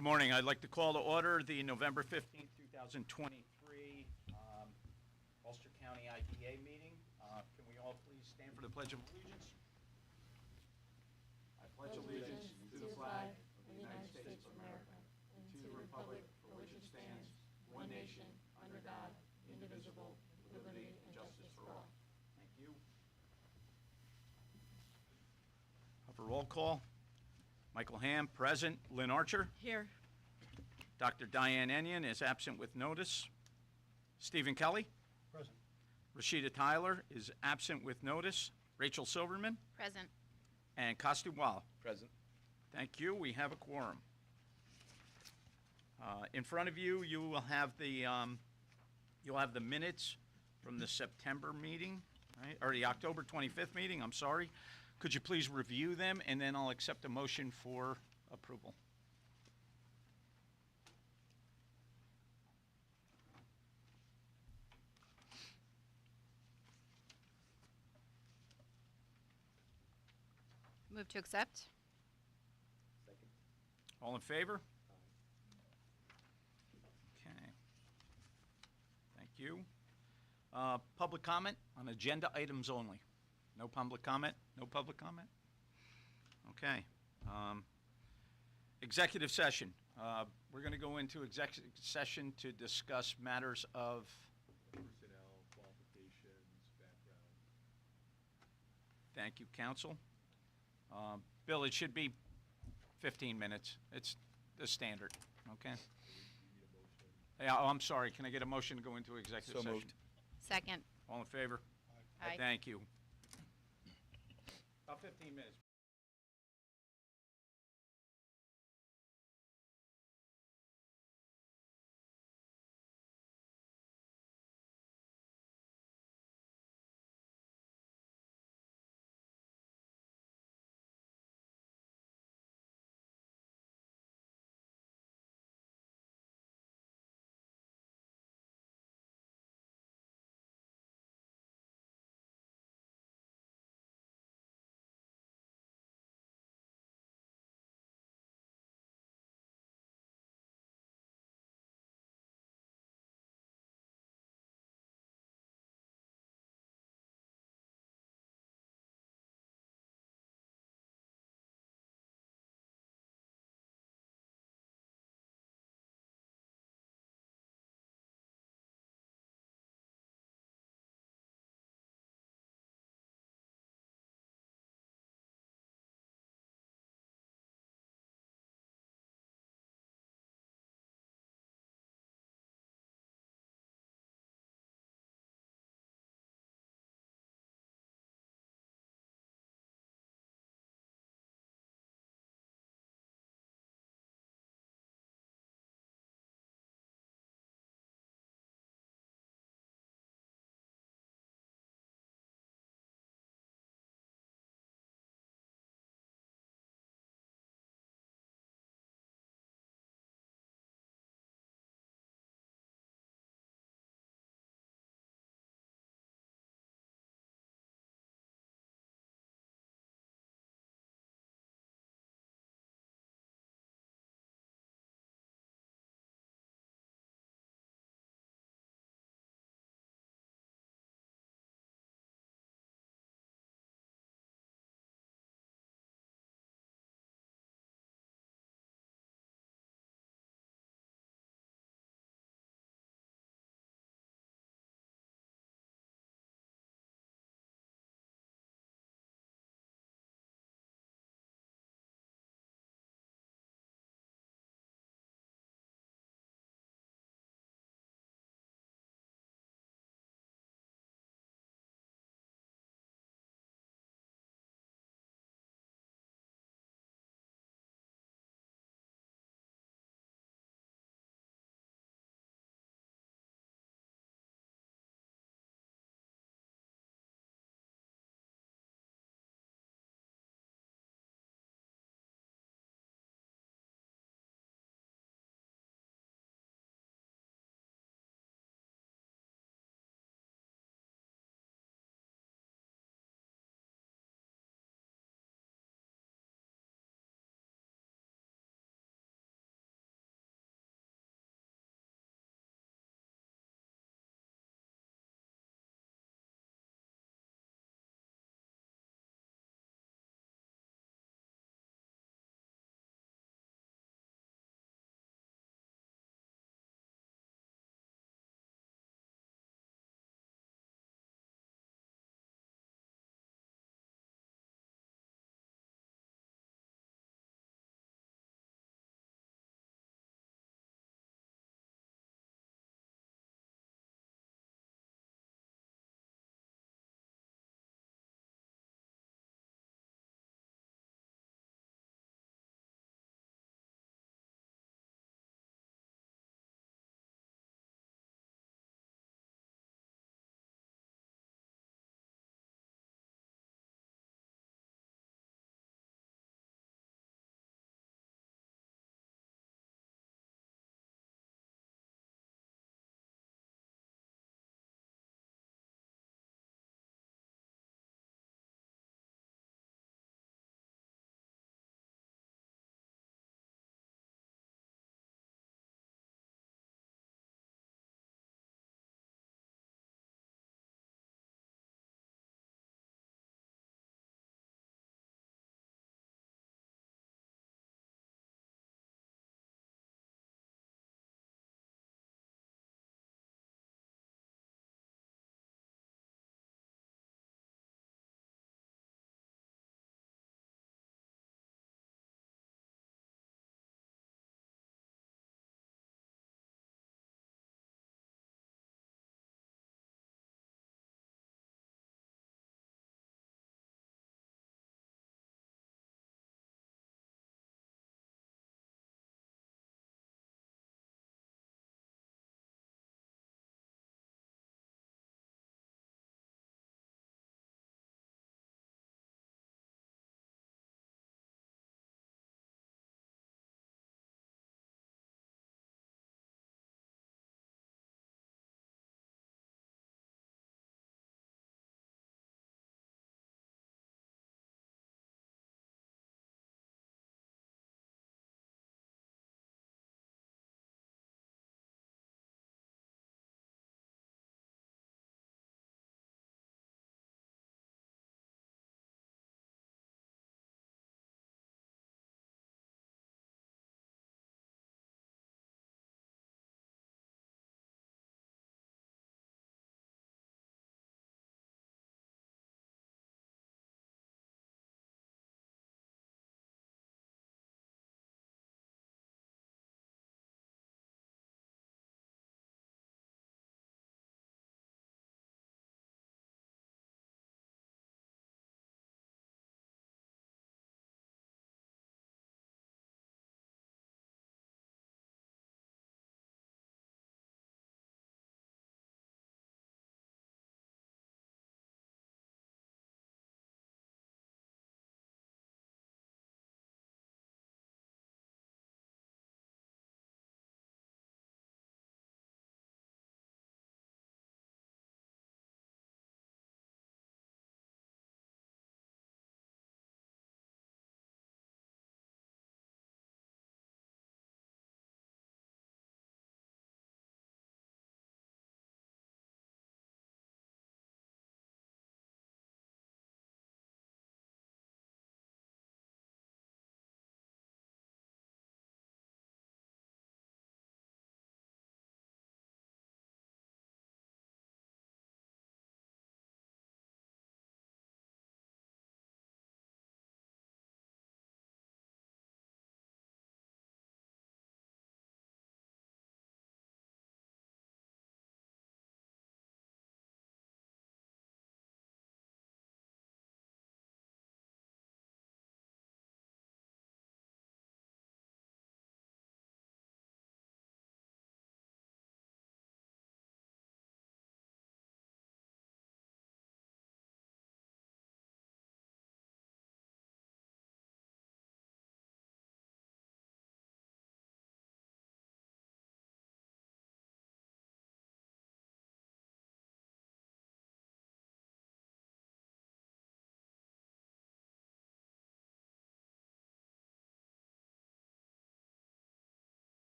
Good morning. I'd like to call to order the November 15th, 2023 Ulster County IDA meeting. Can we all please stand for the Pledge of Allegiance? I pledge allegiance to the flag of the United States of America and to the republic for which it stands, one nation, under God, indivisible, with liberty and justice for all. Thank you. Have a roll call. Michael Ham, present. Lynn Archer. Here. Dr. Diane Enyon is absent with notice. Stephen Kelly. Present. Rashida Tyler is absent with notice. Rachel Silverman. Present. And Costu Wall. Present. Thank you. We have a quorum. In front of you, you will have the minutes from the September meeting, right? Or the October 25th meeting. I'm sorry. Could you please review them, and then I'll accept a motion for approval. Move to accept. Second. All in favor? Okay. Thank you. Public comment on agenda items only. No public comment? No public comment? Okay. Executive session. We're going to go into executive session to discuss matters of... Personnel, qualifications, background. Thank you, counsel. Bill, it should be 15 minutes. It's the standard, okay? You need a motion. Yeah, oh, I'm sorry. Can I get a motion to go into executive So session? moved. Second. All in favor? Aye. Thank you. About 15 minutes.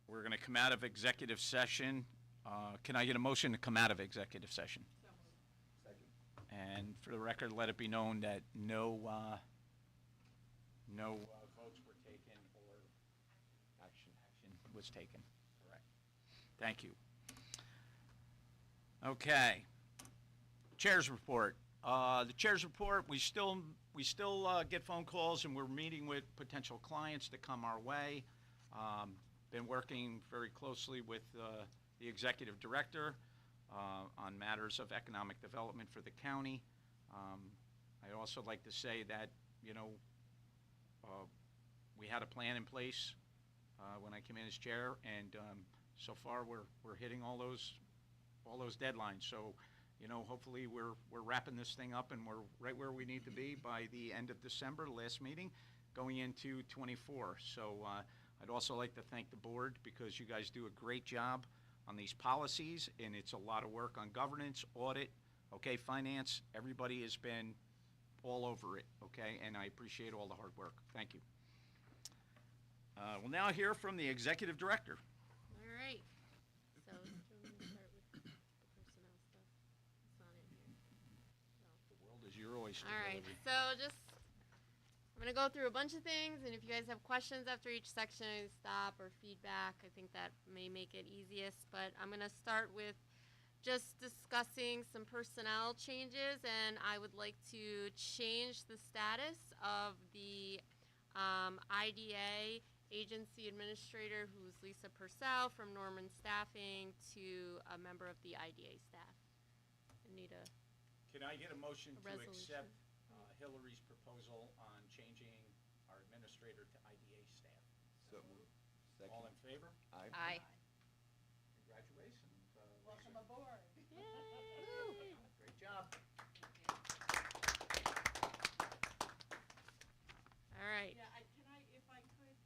We're going to come out of executive session. Can I get a motion to come out of executive session? Second. And for the record, let it be known that no votes were taken or action was taken. Correct. Thank you. Okay. Chair's report. The chair's report, we still get phone calls, and we're meeting with potential clients that come our way. Been working very closely with the executive director on matters of economic development for the county. I'd also like to say that, we had a plan in place when I came in as chair, and so far we're hitting all those deadlines. So, hopefully we're wrapping this thing up and we're right where we need to be by the end of December, last meeting, going into 24. So I'd also like to thank the board because you guys do a great job on these policies, and it's a lot of work on governance, audit, okay, finance. Everybody has been all over it, okay, and I appreciate all the hard work. Thank you. We'll now hear from the executive director. All right. So, do you want me to start with the personnel stuff? It's not in here. The world is your oyster. All right. Hillary. So, I'm going to go through a bunch of things, and if you guys have questions after each section, stop or feedback. I think that may make it easiest, but I'm going to start with just discussing some personnel changes, and I would like to change the status of the IDA agency administrator, who's Lisa Purcell from Norman Staffing, to a member of the IDA staff. Anita. Can I get a motion to resolution. accept Hillary's proposal on changing our administrator to IDA staff? So moved. Second. All in favor? Aye. Congratulations. Welcome Lisa. aboard. Yay! Great job. All right. Yeah, if I could,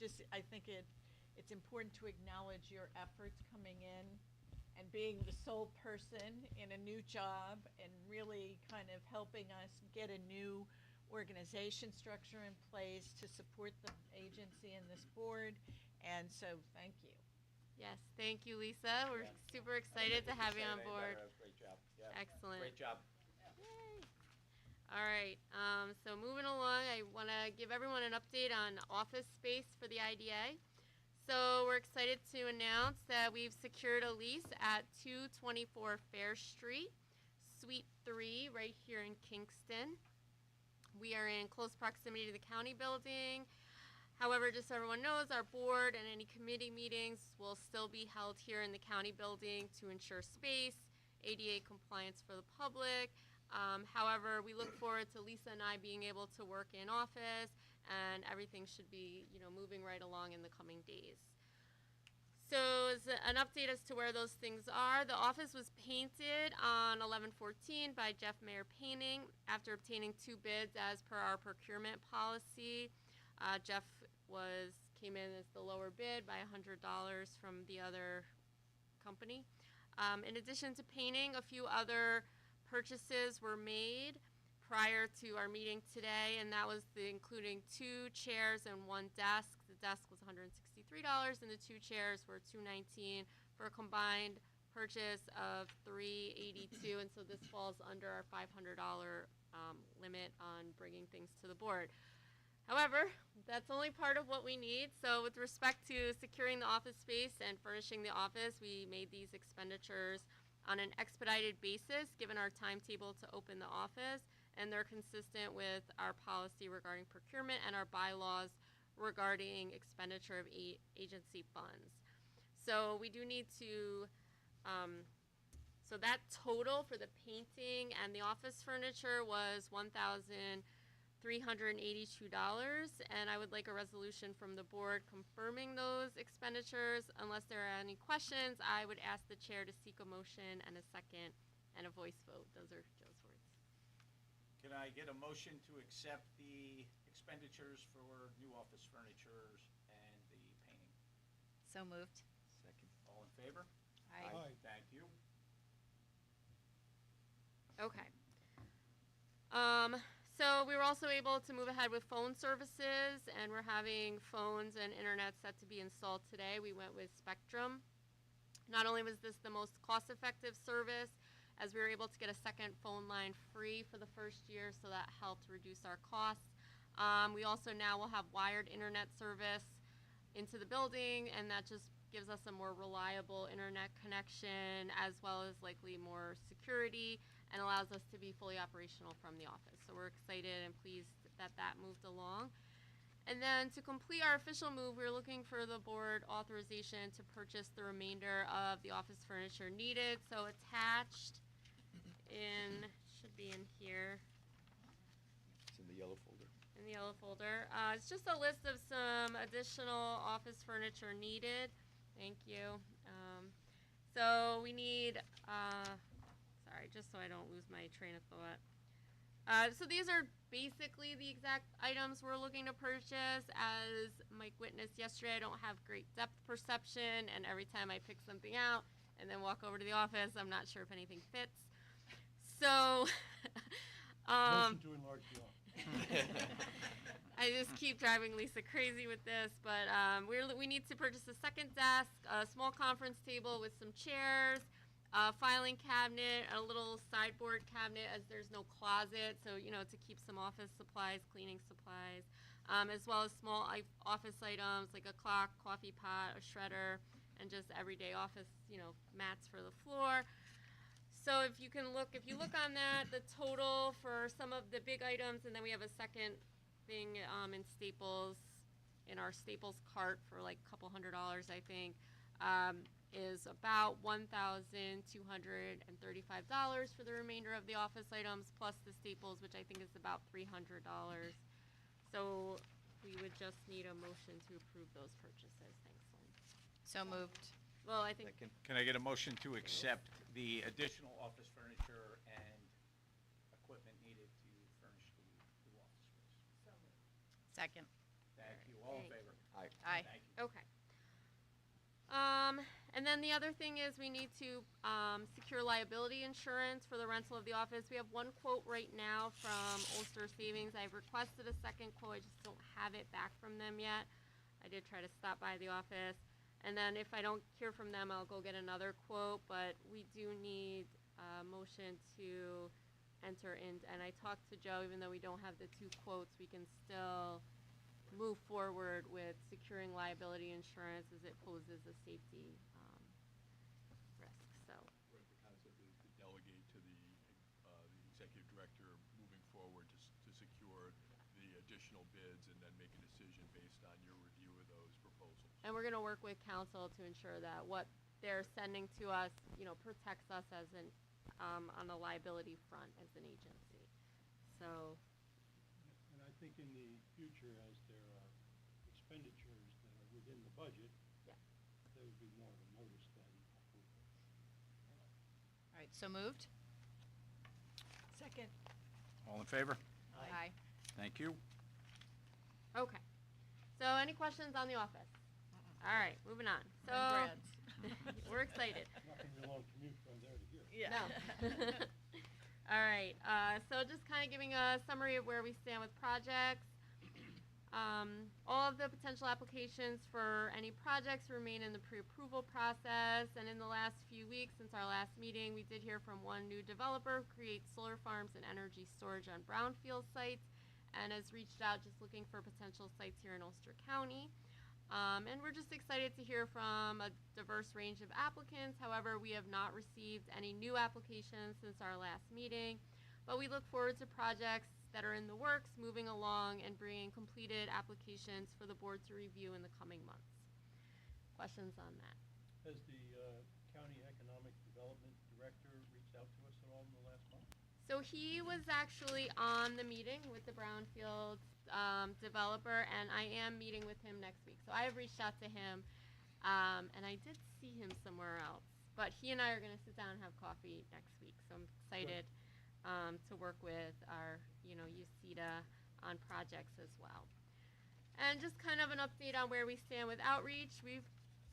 just say, I think it's important to acknowledge your efforts coming in and being the sole person in a new job and really kind of helping us get a new organization structure in place to support the agency and this board. And so, thank you. Yes, thank you, Lisa. We're super excited to have you on board. Great job. Yeah. Excellent. Great job. Yay. All right, so moving along, I want to give everyone an update on office space for the IDA. So we're excited to announce that we've secured a lease at 224 Fair Street, Suite 3, right here in Kingston. We are in close proximity to the county building. However, just so everyone knows, our board and any committee meetings will still be held here in the county building to ensure space, ADA compliance for the public. However, we look forward to Lisa and I being able to work in office, and everything should be, moving right along in the coming days. So as an update as to where those things are, the office was painted on 11/14 by Jeff Mayer Painting after obtaining 2 bids as per our procurement policy. Jeff came in as the lower bid by $100 from the other company. In addition to painting, a few other purchases were made prior to our meeting today, and that was including 2 chairs and 1 desk. The desk was $163, and the 2 chairs were $219 for a combined purchase of $382. And so this falls under our $500 limit on bringing things to the board. However, that's only part of what we need. So with respect to securing the office space and furnishing the office, we made these expenditures on an expedited basis, given our timetable to open the office, and they're consistent with our policy regarding procurement and our bylaws regarding expenditure of agency funds. So we do need to, so that total for the painting and the office furniture was $1,382, and I would like a resolution from the board confirming those expenditures. Unless there are any questions, I would ask the chair to seek a motion and a second and a voice vote. Those are Joe's words. Can I get a motion to accept the expenditures for new office furnitures and the painting? So moved. Second. All in favor? Aye. Thank you. Okay. So we were also able to move ahead with phone services, and we're having phones and internet set to be installed today. We went with Spectrum. Not only was this the most cost-effective service, as we were able to get a second phone line free for the first year, so that helped reduce our costs. We also now will have wired internet service into the building, and that just gives us a more reliable internet connection, as well as likely more security, and allows us to be fully operational from the office. So we're excited and pleased that that moved along. And then to complete our official move, we're looking for the board authorization to purchase the remainder of the office furniture needed. So attached should be in here. It's in the yellow folder. In the yellow folder. It's just a list of some additional office furniture needed. Thank you. So we need, sorry, just so I don't lose my train of thought. So these are basically the exact items we're looking to purchase. As Mike witnessed yesterday, I don't have great depth perception, and every time I pick something out and then walk over to the office, I'm not sure if anything fits. So, Motion to enlarge the office. I just keep driving Lisa crazy with this, but we need to purchase a second desk, a small conference table with some chairs, a filing cabinet, a little sideboard cabinet, as there's no closet, so to keep some office supplies, cleaning supplies, as well as small office items like a clock, coffee pot, a shredder, and just everyday office, mats for the floor. So if you look on that, the total for some of the big items, and then we have a second thing in Staples, in our Staples cart for like a couple $100, I think, is about $1,235 for the remainder of the office items, plus the Staples, which I think is about $300. So we would just need a motion to approve those purchases. Thanks, Lynn. So moved. Well, I think Second. Can I get a motion to accept the additional office furniture and equipment needed to furnish the new office space? Second. Thank you. All in Thank favor? Aye. Aye. Thank you. okay. And then the other thing is we need to secure liability insurance for the rental of the office. We have one quote right now from Ulster Savings. I've requested a second quote. I just don't have it back from them yet. I did try to stop by the office. And then if I don't hear from them, I'll go get another quote. But we do need a motion to enter in. And I talked to Joe, even though we don't have the two quotes, we can still move forward with securing liability insurance as it poses a safety risk. So Right, the concept is to delegate to the executive director moving forward to secure the additional bids and then make a decision based on your review of those proposals. and we're going to work with council to ensure that what they're sending to us, protects us as an on the liability front as an agency. So And I think in the future, as there are expenditures that are within the budget, Yeah. there would be more of a notice than approval. All right, so moved. Second. All in favor? Aye. Thank you. okay. So any questions on the office? All right, moving on. So we're excited. Not going to be a long commute from there to here. Yeah. No. All right, so just kind of giving a summary of where we stand with projects. All of the potential applications for any projects remain in the pre-approval process, and in the last few weeks since our last meeting, we did hear from one new developer who creates solar farms and energy storage on brownfield sites, and has reached out just looking for potential sites here in Ulster County. And we're just excited to hear from a diverse range of applicants. However, we have not received any new applications since our last meeting, but we look forward to projects that are in the works moving along and bringing completed applications for the board to review in the coming months. Questions on that? Has the county economic development director reached out to us at all in the last month? So he was actually on the meeting with the brownfield developer, and I am meeting with him next week. So I have reached out to him, and I did see him somewhere else. But he and I are going to sit down and have coffee next week. So I'm excited to work with our, UCIDA on projects as well. And just kind of an update on where we stand with outreach. We've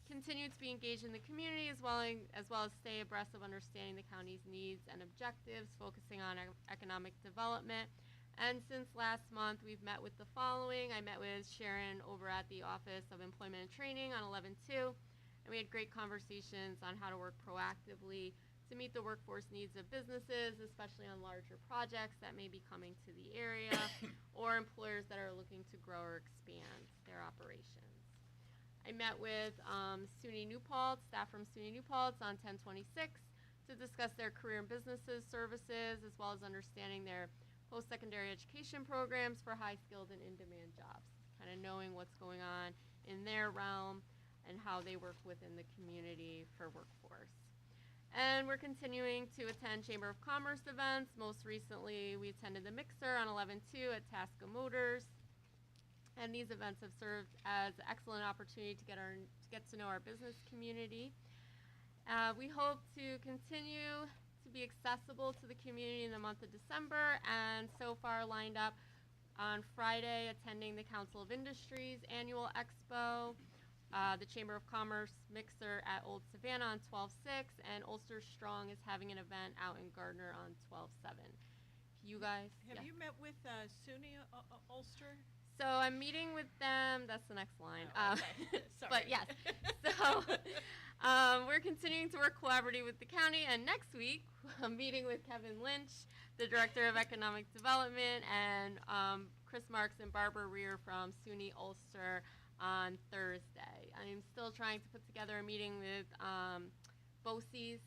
continued to be engaged in the community as well as stay abreast of understanding the county's needs and objectives, focusing on economic development. And since last month, we've met with the following. I met with Sharon over at the Office of Employment and Training on 11/2, and we had great conversations on how to work proactively to meet the workforce needs of businesses, especially on larger projects that may be coming to the area, or employers that are looking to grow or expand their operations. I met with SUNY New Paltz, staff from SUNY New Paltz on 10/26 to discuss their career and businesses services, as well as understanding their post-secondary education programs for high-skilled and in-demand jobs, kind of knowing what's going on in their realm and how they work within the community for workforce. And we're continuing to attend Chamber of Commerce events. Most recently, we attended the Mixer on 11/2 at Tasca Motors. And these events have served as an excellent opportunity to get to know our business community. We hope to continue to be accessible to the community in the month of December, and so far lined up on Friday attending the Council of Industries annual expo, the Chamber of Commerce Mixer at Old Savannah on 12/6, and Ulster Strong is having an event out in Gardner on 12/7. You guys, Have yeah. you met with SUNY Ulster? So I'm meeting with them. That's the next line. Oh, okay. Sorry. But yes, so we're continuing to work collaboratively with the county. And next week, I'm meeting with Kevin Lynch, the Director of Economic Development, and Chris Marks and Barbara Rear from SUNY Ulster on Thursday. I'm still trying to put together a meeting with BOCES.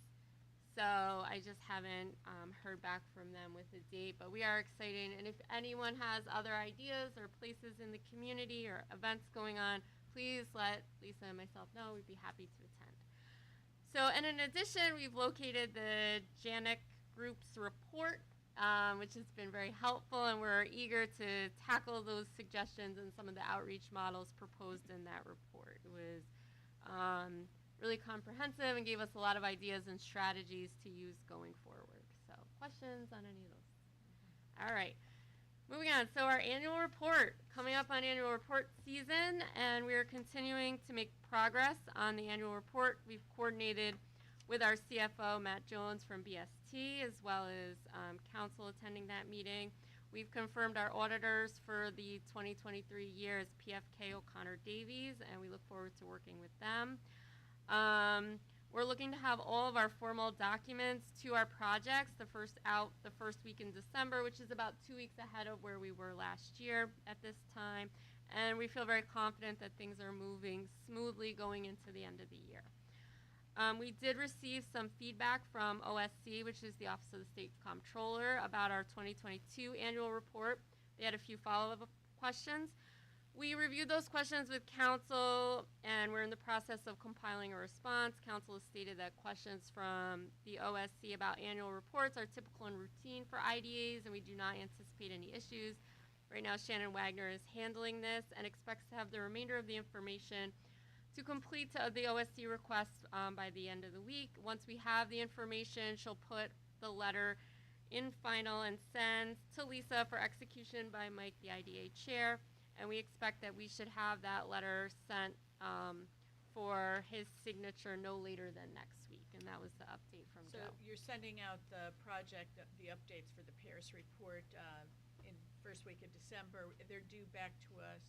So I just haven't heard back from them with a date, but we are excited. And if anyone has other ideas or places in the community or events going on, please let Lisa and myself know. We'd be happy to attend. So, and in addition, we've located the JANIC Group's report, which has been very helpful, and we're eager to tackle those suggestions and some of the outreach models proposed in that report. It was really comprehensive and gave us a lot of ideas and strategies to use going forward. So, questions on any of those? All right, moving on. So our annual report, coming up on annual report season, and we are continuing to make progress on the annual report. We've coordinated with our CFO, Matt Jones from BST, as well as council attending that meeting. We've confirmed our auditors for the 2023 year as PFK O'Connor Davies, and we look forward to working with them. We're looking to have all of our formal documents to our projects the first week in December, which is about 2 weeks ahead of where we were last year at this time. And we feel very confident that things are moving smoothly going into the end of the year. We did receive some feedback from OSC, which is the Office of the State Comptroller, about our 2022 annual report. They had a few follow-up questions. We reviewed those questions with council, and we're in the process of compiling a response. Council has stated that questions from the OSC about annual reports are typical and routine for IDAs, and we do not anticipate any issues. Right now, Shannon Wagner is handling this and expects to have the remainder of the information to complete the OSC request by the end of the week. Once we have the information, she'll put the letter in final and send to Lisa for execution by Mike, the IDA chair. And we expect that we should have that letter sent for his signature no later than next week. And that was the update from So Joe. you're sending out the project, the updates for the Paris report in first week of December. They're due back to us.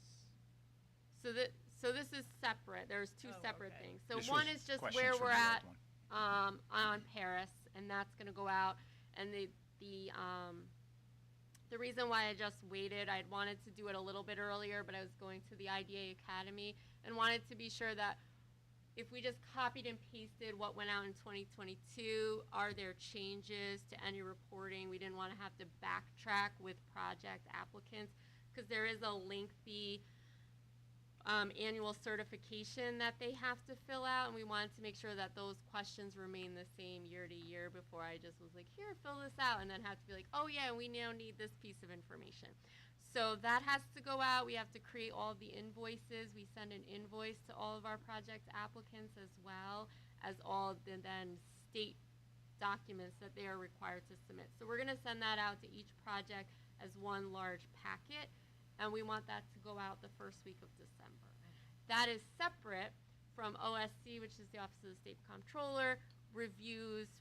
So this is separate. There's two Oh, separate okay. things. So This one was is just questions where from we're the at old one. on Paris, and that's going to go out. And the reason why I just waited, I'd wanted to do it a little bit earlier, but I was going to the IDA Academy and wanted to be sure that if we just copied and pasted what went out in 2022, are there changes to any reporting? We didn't want to have to backtrack with project applicants because there is a lengthy annual certification that they have to fill out, and we wanted to make sure that those questions remain the same year to year before I just was like, here, fill this out, and then have to be like, oh yeah, we now need this piece of information. So that has to go out. We have to create all the invoices. We send an invoice to all of our project applicants as well as all the then state documents that they are required to submit. So we're gonna send that out to each project as one large packet, and we want that to go out the first week of December. That is separate from OSC, which is the Office of the State Comptroller.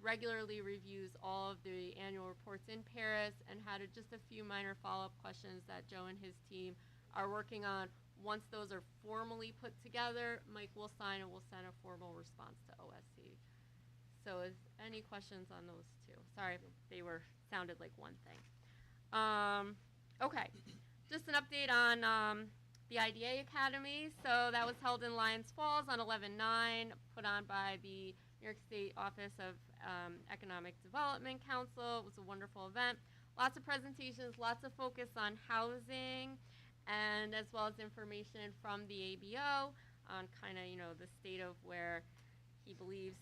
regularly reviews all of the annual reports in Paris and had just a few minor follow-up questions that Joe and his team are working on. Once those are formally put together, Mike will sign and we'll send a formal response to OSC. So is any questions on those two? Sorry, they sounded like one thing. Okay, just an update on the IDA Academy. So that was held in Lyons Falls on 11/9, put on by the New York State Office of Economic Development Council. It was a wonderful event. Lots of presentations, lots of focus on housing, and as well as information from the ABO on kind of, the state of where he believes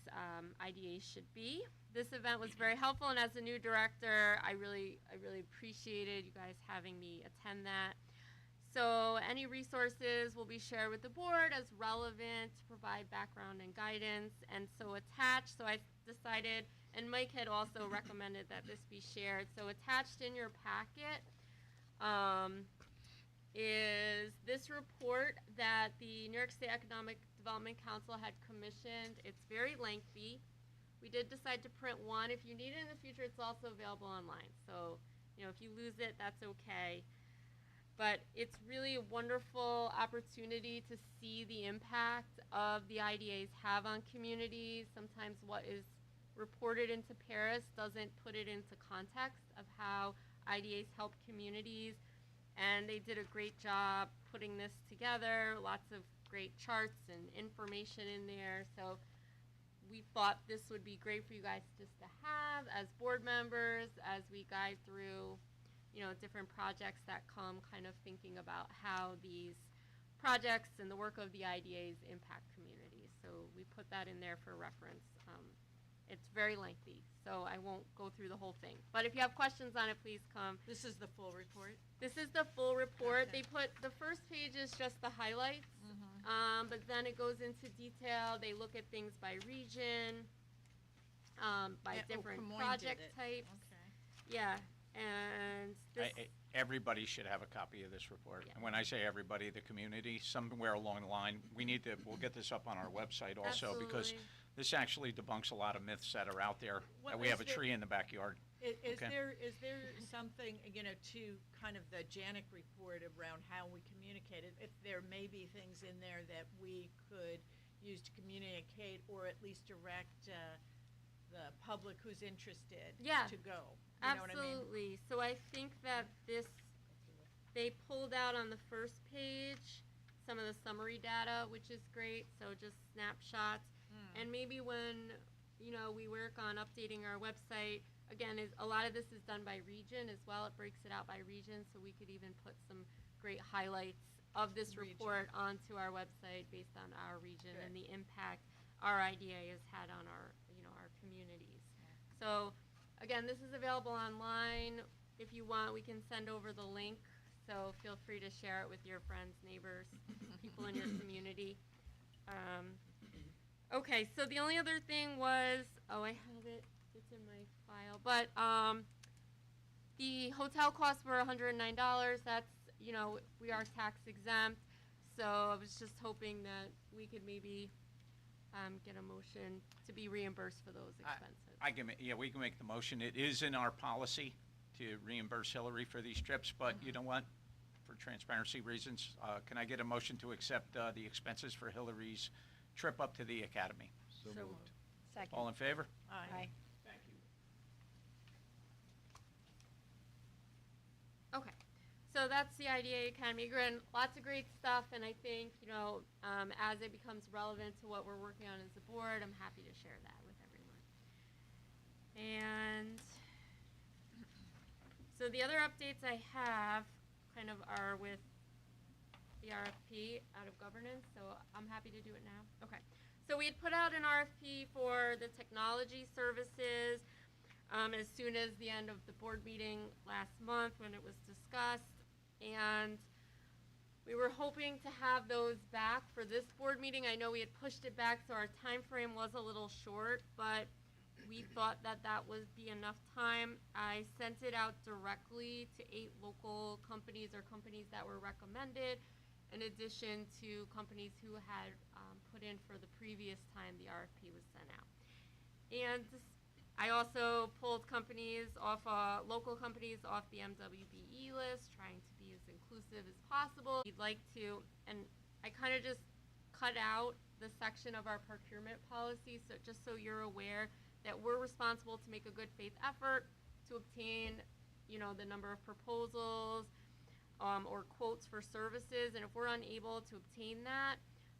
IDA should be. This event was very helpful, and as a new director, I really appreciated you guys having me attend that. So any resources will be shared with the board as relevant to provide background and guidance. And so attached, so I decided, and Mike had also recommended that this be shared. So attached in your packet is this report that the New York State Economic Development Council had commissioned. It's very lengthy. We did decide to print one. If you need it in the future, it's also available online. So, if you lose it, that's okay. But it's really a wonderful opportunity to see the impact of the IDAs have on communities. Sometimes what is reported into Paris doesn't put it into context of how IDAs help communities. And they did a great job putting this together, lots of great charts and information in there. So we thought this would be great for you guys just to have as board members as we guide through different projects that come, kind of thinking about how these projects and the work of the IDAs impact communities. So we put that in there for reference. It's very lengthy, so I won't go through the whole thing. But if you have questions on it, please come. This is the full report? This is the full report. Okay. They put, the first page is just the highlights, but then it goes into detail. They look at things by region, by Yeah, different Camoin project did it. types. Okay. Yeah, and this, Everybody should have a copy of this report. Yeah. And when I say everybody, the community, somewhere along the line, we'll get this up on our website also, because absolutely. this actually debunks a lot of myths that are out there, Well, that we have a is there- tree in the backyard. Is Okay. there something, to kind of the JANIC report around how we communicated, if there may be things in there that we could use to communicate or at least direct the public who's interested Yeah. to go? You know what I mean? Absolutely. So I think that they pulled out on the first page some of the summary data, which is great. So just snapshots. And maybe when, we work on updating our website, again, a lot of this is done by region as well. It breaks it out by region, so we could even put some great highlights of this Region. report onto our website based on our region Good. and the impact our IDA has had on our communities. So again, this is available online. If you want, we can send over the link. So feel free to share it with your friends, neighbors, people in your community. Okay, so the only other thing was, I have it. It's in my file. But the hotel costs were $109. That's, we are tax exempt. So I was just hoping that we could maybe get a motion to be reimbursed for those expenses. We can make the motion. It is in our policy to reimburse Hillary for these trips, but you know what? For transparency reasons, can I get a motion to accept the expenses for Hillary's trip up to the academy? So moved. Second. All in favor? Aye. Thank you. Okay, so that's the IDA Academy. Again, lots of great stuff, and I think, as it becomes relevant to what we're working on as a board, I'm happy to share that with everyone. And so the other updates I have kind of are with the RFP out of governance, so I'm happy to do it now. Okay, so we had put out an RFP for the technology services as soon as the end of the board meeting last month when it was discussed, and we were hoping to have those back for this board meeting. I know we had pushed it back, so our time frame was a little short, but we thought that would be enough time. I sent it out directly to 8 local companies or companies that were recommended, in addition to companies who had put in for the previous time the RFP was sent out. And I also pulled companies off, local companies off the MWBE list, trying to be as inclusive as possible. We'd like to, and I kind of just cut out the section of our procurement policy, so just so you're aware that we're responsible to make a good faith effort to obtain, the number of proposals, or quotes for services, and if we're unable to obtain that,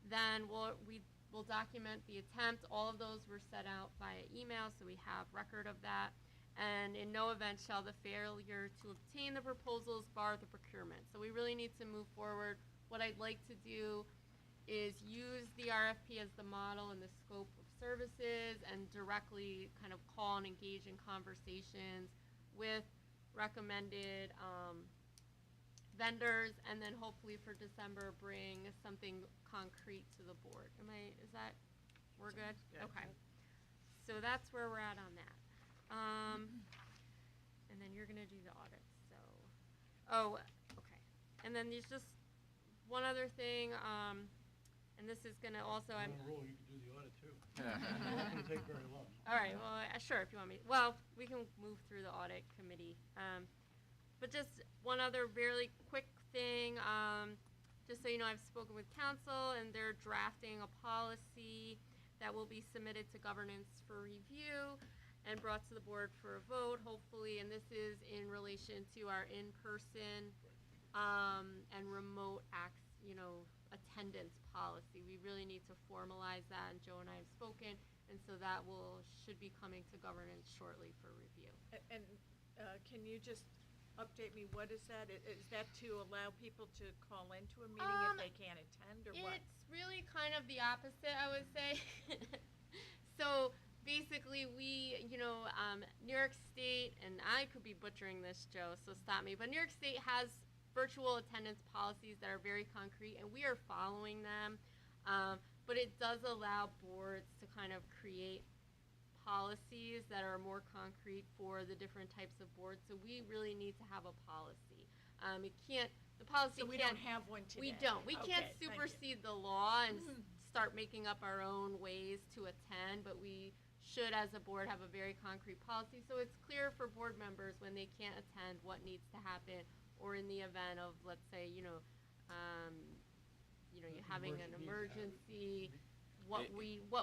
then we'll document the attempt. All of those were set out via email, so we have record of that. And in no event shall the failure to obtain the proposals bar the procurement. So we really need to move forward. What I'd like to do is use the RFP as the model and the scope of services, and directly kind of call and engage in conversations with recommended vendors, and then hopefully for December bring something concrete to the board. We're good? Yeah. Okay. So that's where we're at on that. And then you're gonna do the audit, so. Oh, okay. And then there's just one other thing, and this is gonna also, On a roll, you can do the audit too. It's not gonna take very long. all right, well, sure, if you want me, well, we can move through the audit committee. But just one other really quick thing, just so you know, I've spoken with council, and they're drafting a policy that will be submitted to governance for review and brought to the board for a vote, hopefully, and this is in relation to our in-person and remote attendance policy. We really need to formalize that, and Joe and I have spoken, and so that should be coming to governance shortly for review. And can you just update me, what is that? Is that to allow people to call into a meeting if they can't attend, or what? It's really kind of the opposite, I would say. So basically, New York State, and I could be butchering this, Joe, so stop me, but New York State has virtual attendance policies that are very concrete, and we are following them. But it does allow boards to kind of create policies that are more concrete for the different types of boards. So we really need to have a policy. The policy So we can't. don't have one today? We don't. We can't Okay, thank you. supersede the law and start making up our own ways to attend, but we should, as a board, have a very concrete policy, so it's clear for board members when they can't attend what needs to happen, or in the event of, let's say, you're having an emergency, what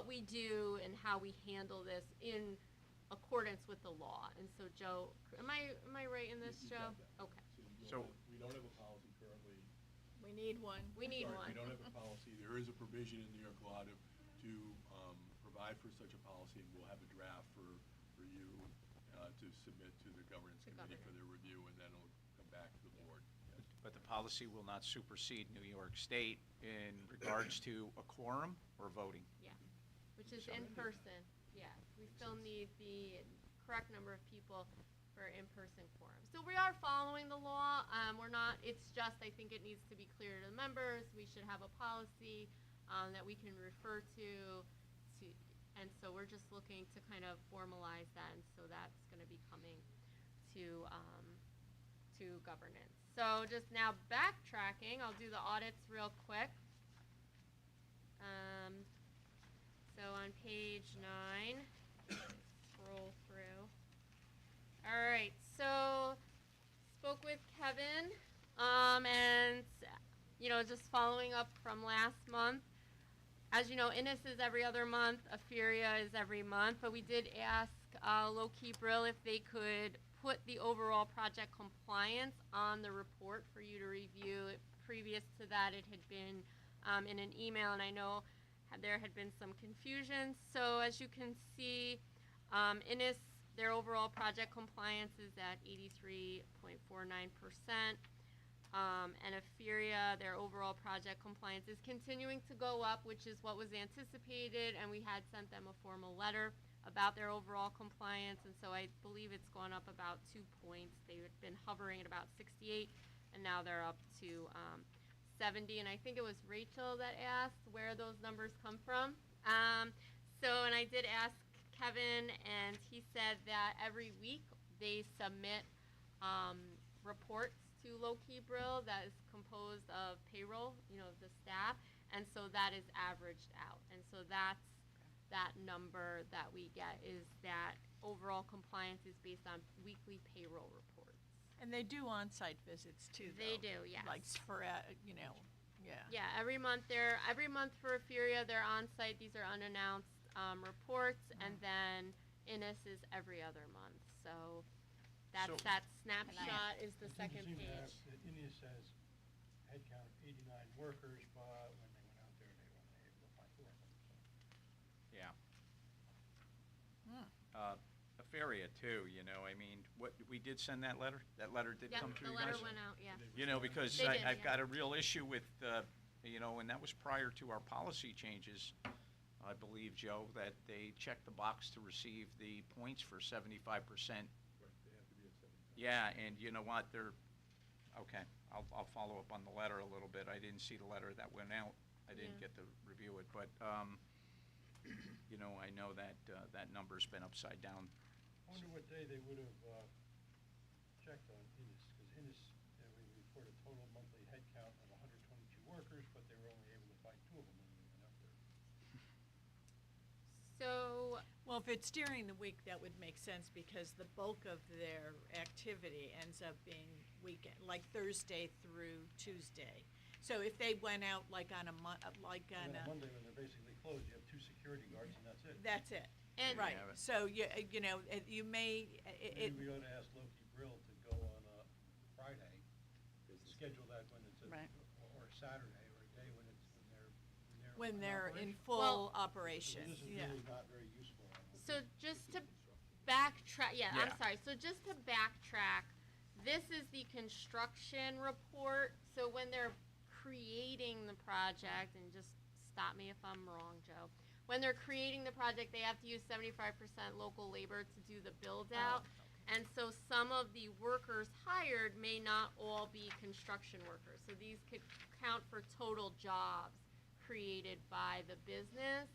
we do and how we handle this in accordance with the law. And so, Joe, am I right in this, Joe? Okay. So- We don't have a policy currently. We need one. We need Sorry, one. We don't have a policy. There is a provision in New York law to provide for such a policy, and we'll have a draft for you to submit to the governance committee for their review, and then it'll come back to the board. Yes. But the policy will not supersede New York State in regards to a quorum or voting. Yeah, which is in person. Yeah, we still need the correct number of people for in-person quorum. So we are following the law. We're not. It's just, I think it needs to be clear to the members. We should have a policy that we can refer to, and so we're just looking to kind of formalize that, and so that's going to be coming to governance. So just now backtracking, I'll do the audits real quick. So on page 9, scroll through. All right, so spoke with Kevin, and just following up from last month. As you know, Innis is every other month, Aferia is every month, but we did ask Low-Key Brill if they could put the overall project compliance on the report for you to review. Previous to that, it had been in an email, and I know there had been some confusion. So as you can see, Innis, their overall project compliance is at 83.49%. And Aferia, their overall project compliance is continuing to go up, which is what was anticipated, and we had sent them a formal letter about their overall compliance, and so I believe it's gone up about 2 points. They had been hovering at about 68, and now they're up to 70, and I think it was Rachel that asked where those numbers come from. And I did ask Kevin, and he said that every week they submit reports to Low-Key Brill that is composed of payroll, the staff, and so that is averaged out, and so that's that number that we get is that overall compliance is based on weekly payroll reports. And they do on-site visits too, though. They do, yes. Like yeah. Yeah, every month for Euphoria, they're on site. These are unannounced reports, and then Innis is every other month. So that's So- that snapshot is the It second seems to page. have that India says head count of 89 workers, but when they went out there, they were only able to find 4 of them. Yeah. Hmm. Afaria too, you know, I mean, we did send that letter? That letter did Yeah, come through the you letter guys? went out. Yeah. You know, because They did, I've yeah. got a real issue with, you know, and that was prior to our policy changes, I believe, Joe, that they checked the box to receive the points for 75%. Right, they have to be at 75. Yeah, and you know what, okay, I'll follow up on the letter a little bit. I didn't see the letter that went out. I didn't Yeah. get to review it, but, you know, I know that, that number's been upside down. I wonder what day they would have checked on Innis, because Innis, we reported total monthly head count of 122 workers, but they were only able to find 2 of them when we went out there. So Well, if it's during the week, that would make sense because the bulk of their activity ends up being weekend, like Thursday through Tuesday. So if they went out like on a like And on then a, on Monday, when they're basically closed, you have 2 security guards and that's it. that's it. and Right, Yeah, but- so you know, you may, Maybe we ought to ask Loki Brill to go on a Friday, schedule that when it's Right. or a Saturday, or a day when they're in operation. full Well- operation, This is yeah. really not very useful. I don't So think. just to backtrack, Yeah. I'm sorry. So just to backtrack, this is the construction report. So when they're creating the project, and just stop me if I'm wrong, Joe. When they're creating the project, they have to use 75% local labor to do the build out. And so some of the workers hired may not all be construction workers. So these could count for total jobs created by the business.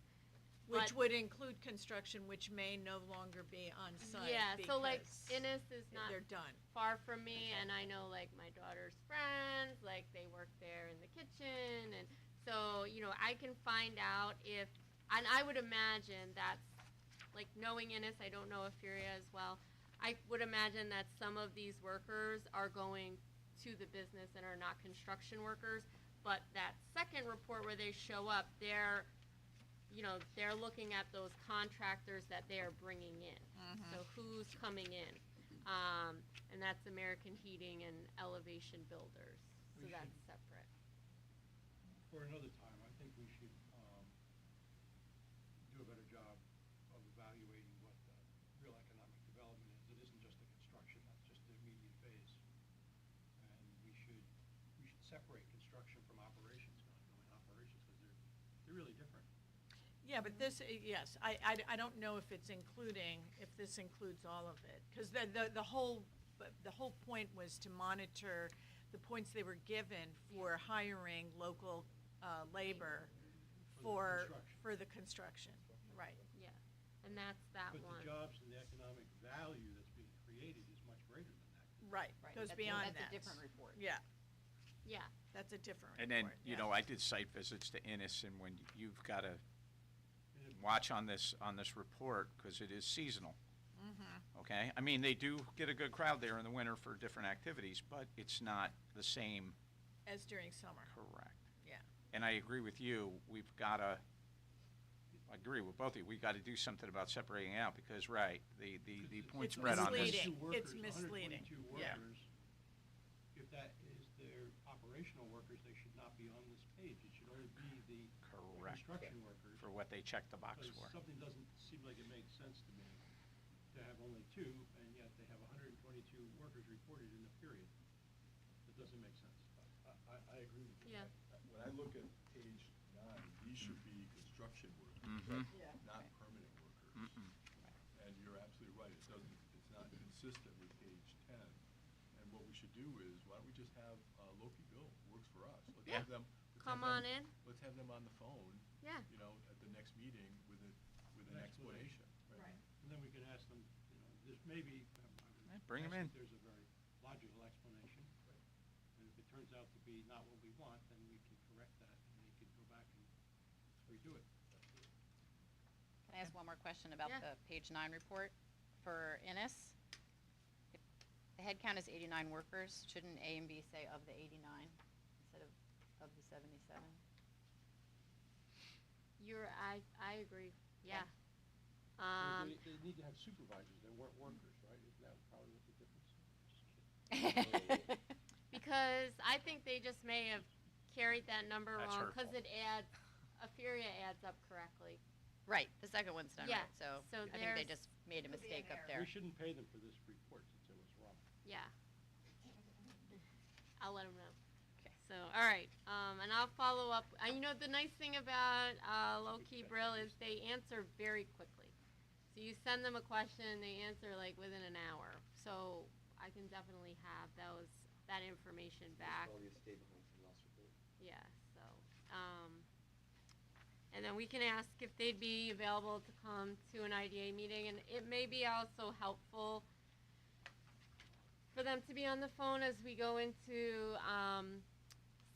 Which But- would include construction, which may no longer be on site. Yeah, so like because Innis is not they're done. far from me, and I know like my daughter's friends, like they work there in the kitchen, and so you know I can find out if, and I would imagine that's like knowing Innis, I don't know Euphoria as well. I would imagine that some of these workers are going to the business and are not construction workers, but that second report where they show up, they're looking at those contractors that they are bringing in. So who's coming in? And that's American Heating and Elevation Builders. So We that's should- separate. For another time, I think we should do a better job of evaluating what real economic development is. It isn't just the construction, that's just the immediate phase. And we should separate construction from operations, ongoing operations, because they're really different. Yeah, but this, yes, I don't know if this includes all of it. Because the whole point was to monitor the points they were given for hiring local labor for the construction, right. Yeah. And that's that But one. the jobs and the economic value that's being created is much greater than that. Right, goes beyond that. That's a different report. Yeah, Yeah. that's a different report. And then, you yeah. know, I did site visits to Innis, and when you've got to And it- watch on this report, because it is seasonal. Okay? I mean, they do get a good crowd there in the winter for different activities, but it's not the same. As during summer, Correct. yeah. And I agree with you, I agree with both of you, we got to do something about separating out, because, right, the point It's spread on this. misleading. 122 It's workers, misleading. 122 Yeah. workers, if that is their operational workers, they should not be on this page. It should only be the Correct. construction workers. For what they check the box Because for. something doesn't seem like it makes sense to me to have only 2, and yet they have 122 workers reported in the period. It doesn't make sense. I agree with you. Yeah. When I look at page 9, these should be construction workers, Mhm. not permanent workers. Mm-mm. And you're absolutely right, it's not consistent with page 10. And what we should do is, why don't we just have Loki Bill, works for us. Let's Yeah. have them. let's Come have on them- in. Let's have them on the phone, Yeah. you know, at the next meeting with an explanation. Right. And then we can ask them, this may be, Yeah, bring 'em I in. think there's a very logical explanation. And if it turns out to be not what we want, then we can correct that, and they can go back and redo it. ask one more question about Yeah. the page 9 report for Innis. If the head count is 89 workers, shouldn't A and B say of the 89 instead of the 77? I agree, yeah. They need to have supervisors, they weren't workers, right? Isn't that probably what the difference is? Just kidding. Because I think they just may have carried that number That's wrong, her because fault. it adds, Aferia adds up correctly. Right, the second one's done Yeah, right, so so I think they there's- just made a Could be mistake an up error. there. We shouldn't pay them for this report since it was wrong. Yeah. I'll let them know. Okay. So, all right, and I'll follow up. You know, the nice thing about Low Key Brill is they answer very quickly. So you send them a question, they answer like within an hour. So I can definitely have that information back. Probably a stay behind for the last report. Yeah, so, and then we can ask if they'd be available to come to an IDA meeting, and it may be also helpful for them to be on the phone as we go into,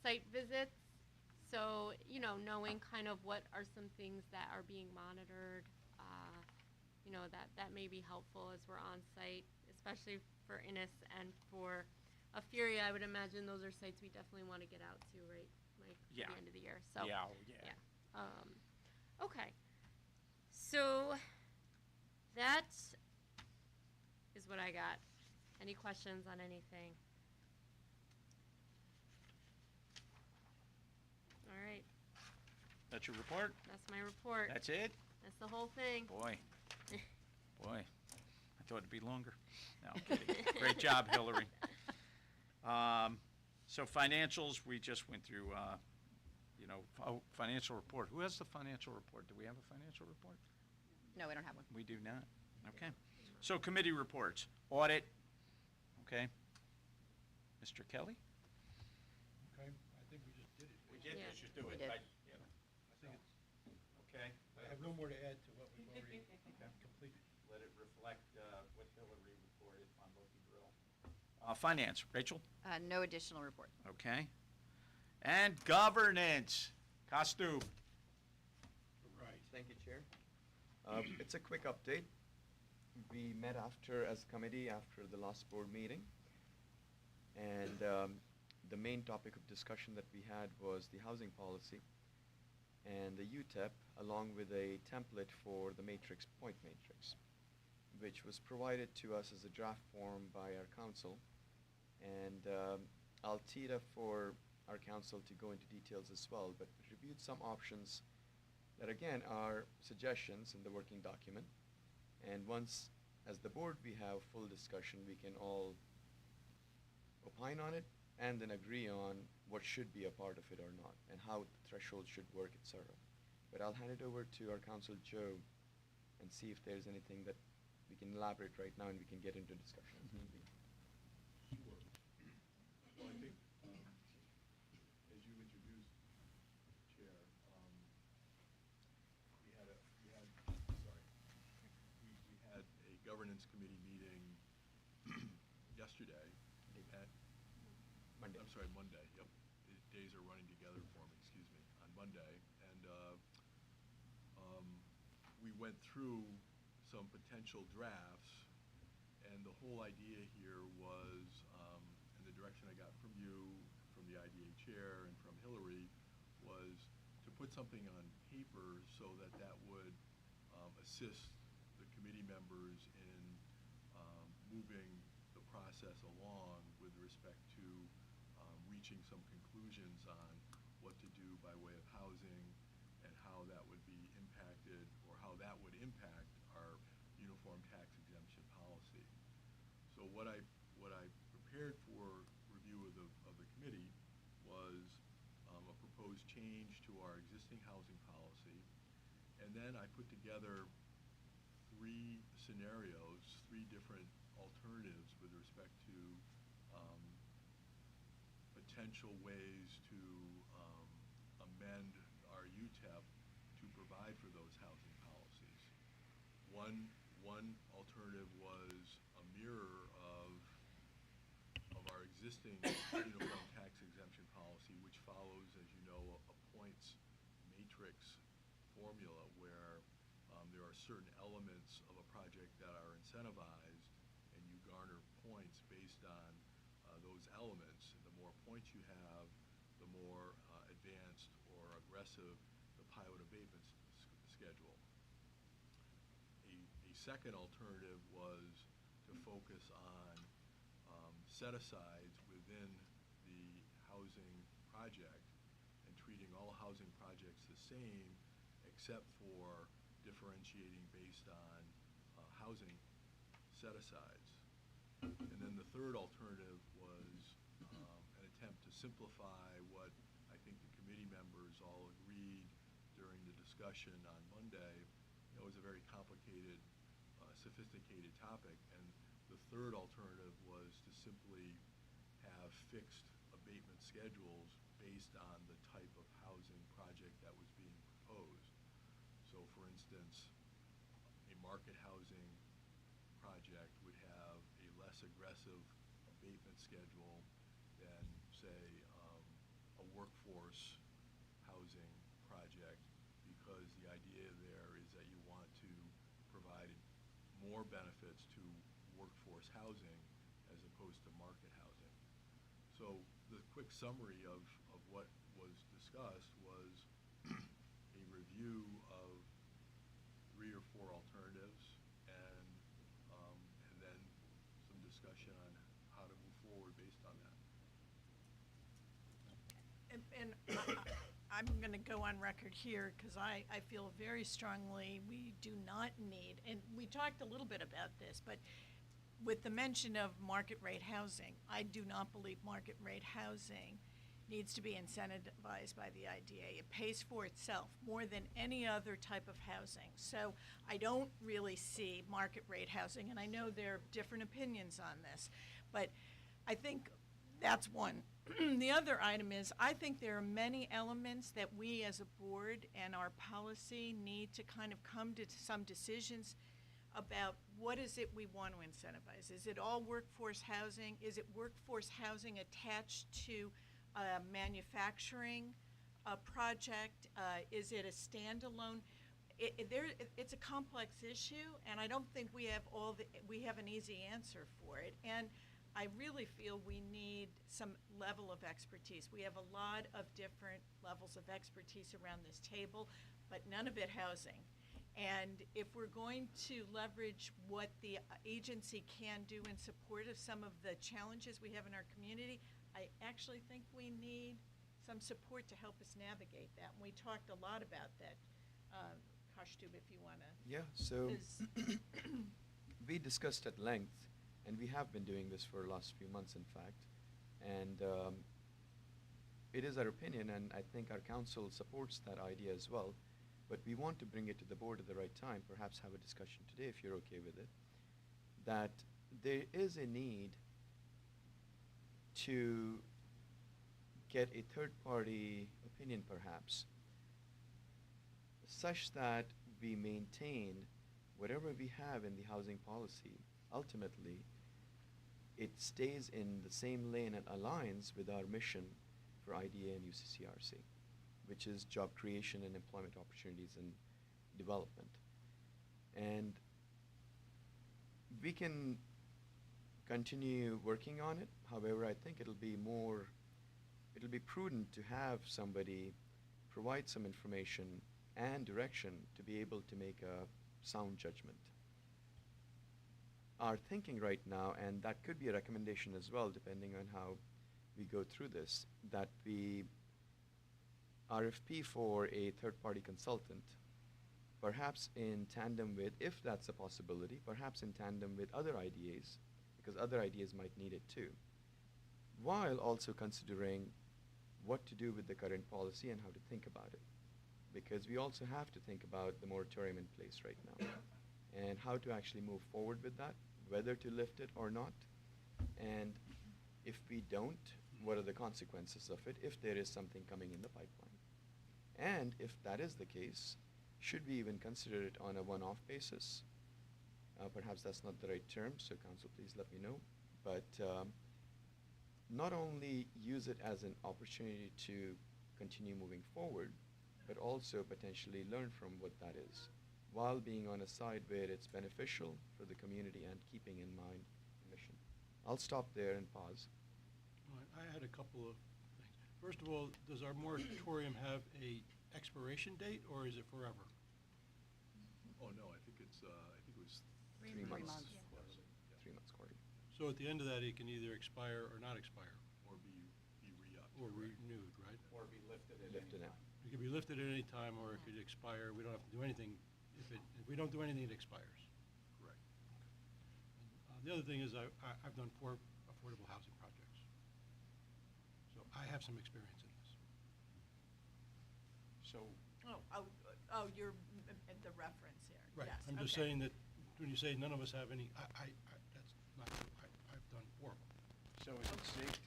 site visits. So, you know, knowing kind of what are some things that are being monitored, you know, that may be helpful as we're on site, especially for Innis and for Aferia. I would imagine those are sites we definitely want to get out to, right, Mike? Yeah. At the end of the year, so. Yeah, oh, yeah. Yeah. Okay. So that is what I got. Any questions on anything? All right, That's your report? that's my report. That's it? That's the whole thing. Boy. Boy. I thought it'd be longer. No, I'm kidding. Great job, Hillary. So financials, we just went through, you know, financial report. Who has the financial report? Do we have a financial report? No, we don't have one. We do not. Okay. So committee reports. Audit. Okay. Mr. Kelly? Okay, I think we just did it. We did did, this, you should do We it. did. I think it's, Okay. I have no more to add to what we've already completed. Let it reflect what Hillary reported on Loki Grill. Finance, Rachel? No additional report. Okay. And governance, Costu. Right. Thank you, Chair. It's a quick update. We met as a committee after the last board meeting. And the main topic of discussion that we had was the housing policy and the UTEP, along with a template for the matrix, point matrix, which was provided to us as a draft form by our council. And I'll tee it up for our council to go into details as well, but we reviewed some options that again are suggestions in the working document. And once, as the board, we have full discussion, we can all opine on it and then agree on what should be a part of it or not, and how the threshold should work, etc. But I'll hand it over to our council, Joe, and see if there's anything that we can elaborate right now and we can get into discussion. Sure. Well, I think, as you introduced, Chair, we had a governance committee meeting yesterday at, Monday. I'm sorry, Monday, yep. Days are running together for me, excuse me, on Monday. And we went through some potential drafts, and the whole idea here was, and the direction I got from you, from the IDA chair, and from Hillary, was to put something on paper so that that would assist the committee members in moving the process along with respect to reaching some conclusions on what to do by way of housing and how that would be impacted, or how that would impact our uniform tax exemption policy. So what I prepared for review of the committee was a proposed change to our existing housing policy, and then I put together 3 scenarios, 3 different alternatives with respect to potential ways to amend our UTEP to provide for those housing policies. One alternative was a mirror of our existing uniform tax exemption policy, which follows, as you know, a points matrix formula where there are certain elements of a project that are incentivized, and you garner points based on those elements. And the more points you have, the more advanced or aggressive the pilot abatement schedule. A second alternative was to focus on set-asides within the housing project and treating all housing projects the same except for differentiating based on housing set-asides. And then the third alternative was an attempt to simplify what I think the committee members all agreed during the discussion on Monday. It was a very complicated, sophisticated topic, and the third alternative was to simply have fixed abatement schedules based on the type of housing project that was being proposed. So for instance, a market housing project would have a less aggressive abatement schedule than, say, a workforce housing project, because the idea there is that you want to provide more benefits to workforce housing as opposed to market housing. So the quick summary of what was discussed was a review of 3 or 4 alternatives, and then some discussion on how to move forward based on that. And I'm going to go on record here because I feel very strongly we do not need, and we talked a little bit about this, but with the mention of market rate housing, I do not believe market rate housing needs to be incentivized by the IDA. It pays for itself more than any other type of housing. So I don't really see market rate housing, and I know there are different opinions on this, but I think that's one. The other item is, I think there are many elements that we as a board and our policy need to kind of come to some decisions about what is it we want to incentivize. Is it all workforce housing? Is it workforce housing attached to a manufacturing project? Is it a standalone? It's a complex issue, and I don't think we have an easy answer for it. And I really feel we need some level of expertise. We have a lot of different levels of expertise around this table, but none of it housing. And if we're going to leverage what the agency can do in support of some of the challenges we have in our community, I actually think we need some support to help us navigate that. And we talked a lot about that. Kashtub, if you want to. Yeah, so we discussed at length, and we have been doing this for the last few months, in fact, and it is our opinion, and I think our council supports that idea as well, but we want to bring it to the board at the right time, perhaps have a discussion today if you're okay with it, that there is a need to get a third-party opinion, perhaps, such that we maintain whatever we have in the housing policy. Ultimately, it stays in the same lane and aligns with our mission for IDA and UCCRC, which is job creation and employment opportunities and development. And we can continue working on it. However, I think it'll be prudent to have somebody provide some information and direction to be able to make a sound judgment. Our thinking right now, and that could be a recommendation as well, depending on how we go through this, that we RFP for a third-party consultant, perhaps in tandem with, if that's a possibility, perhaps in tandem with other IDAs, because other IDAs might need it too, while also considering what to do with the current policy and how to think about it. Because we also have to think about the moratorium in place right now and how to actually move forward with that, whether to lift it or not. And if we don't, what are the consequences of it if there is something coming in the pipeline? And if that is the case, should we even consider it on a one-off basis? Perhaps that's not the right term, so council, please let me know. But not only use it as an opportunity to continue moving forward, but also potentially learn from what that is. while being on a side where it's beneficial for the community and keeping in mind the mission. I'll stop there and pause. All right, I had a couple of things. First of all, does our moratorium have a expiration date, or is it forever? Oh, no, I think it's, I think it was 3 months. months. quarterly, 3 months quarterly. So at the end of that, it can either expire or not expire, or be re-upped. or correct. renewed, right? Or be lifted at Lifted any it. time. It could be lifted at any time, or it could expire. We don't have to do anything. If we don't do anything, it expires. Correct. The other thing is I've done 4 affordable housing projects. So I have some experience in this. So, You're the reference here. Right. Yes, I'm just okay. saying that when you say none of us have any, that's not true. I've done 4 of them. so is it safe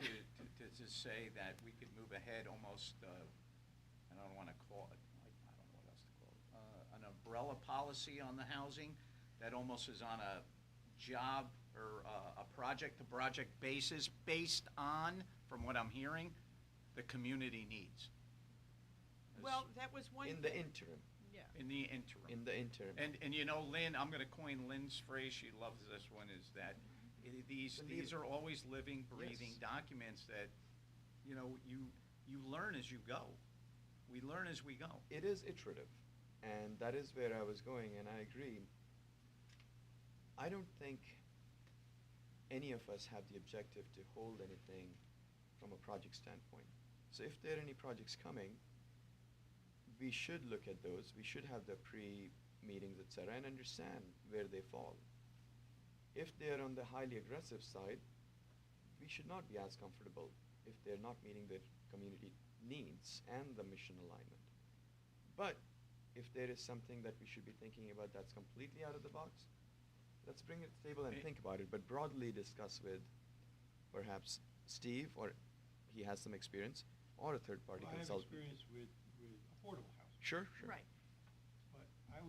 to say that we could move ahead almost, I don't want to call it, like, I don't know what else to call it, an umbrella policy on the housing that almost is on a job or a project-to-project basis based on, from what I'm hearing, the community needs? Well, that was one. In the interim, Yeah. In the interim. in the interim. And you know, Lynn, I'm gonna coin Lynn's phrase, she loves this one, is that these are always living, breathing Yes. documents that, you know, you learn as you go. We learn as we go. It is iterative, and that is where I was going, and I agree. I don't think any of us have the objective to hold anything from a project standpoint. So if there are any projects coming, we should look at those. We should have the pre-meetings, et cetera, and understand where they fall. If they're on the highly aggressive side, we should not be as comfortable if they're not meeting the community needs and the mission alignment. But if there is something that we should be thinking about that's completely out of the box, let's bring it to the table and think about it, but broadly discuss with perhaps Steve, or he has some experience, or a third-party Well, I have consultant. experience with affordable housing. Sure, sure. Right. But I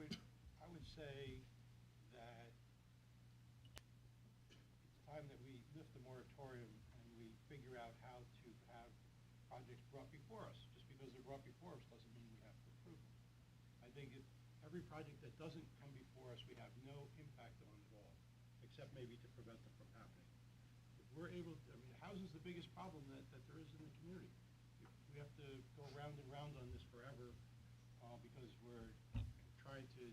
would say that it's time that we lift the moratorium and we figure out how to have projects brought before us. Just because they're brought before us doesn't mean we have to approve them. I think if every project that doesn't come before us, we have no impact on at all, except maybe to prevent them from happening. If we're able to, I mean, housing's the biggest problem that there is in the community. If we have to go round and round on this forever, because we're trying to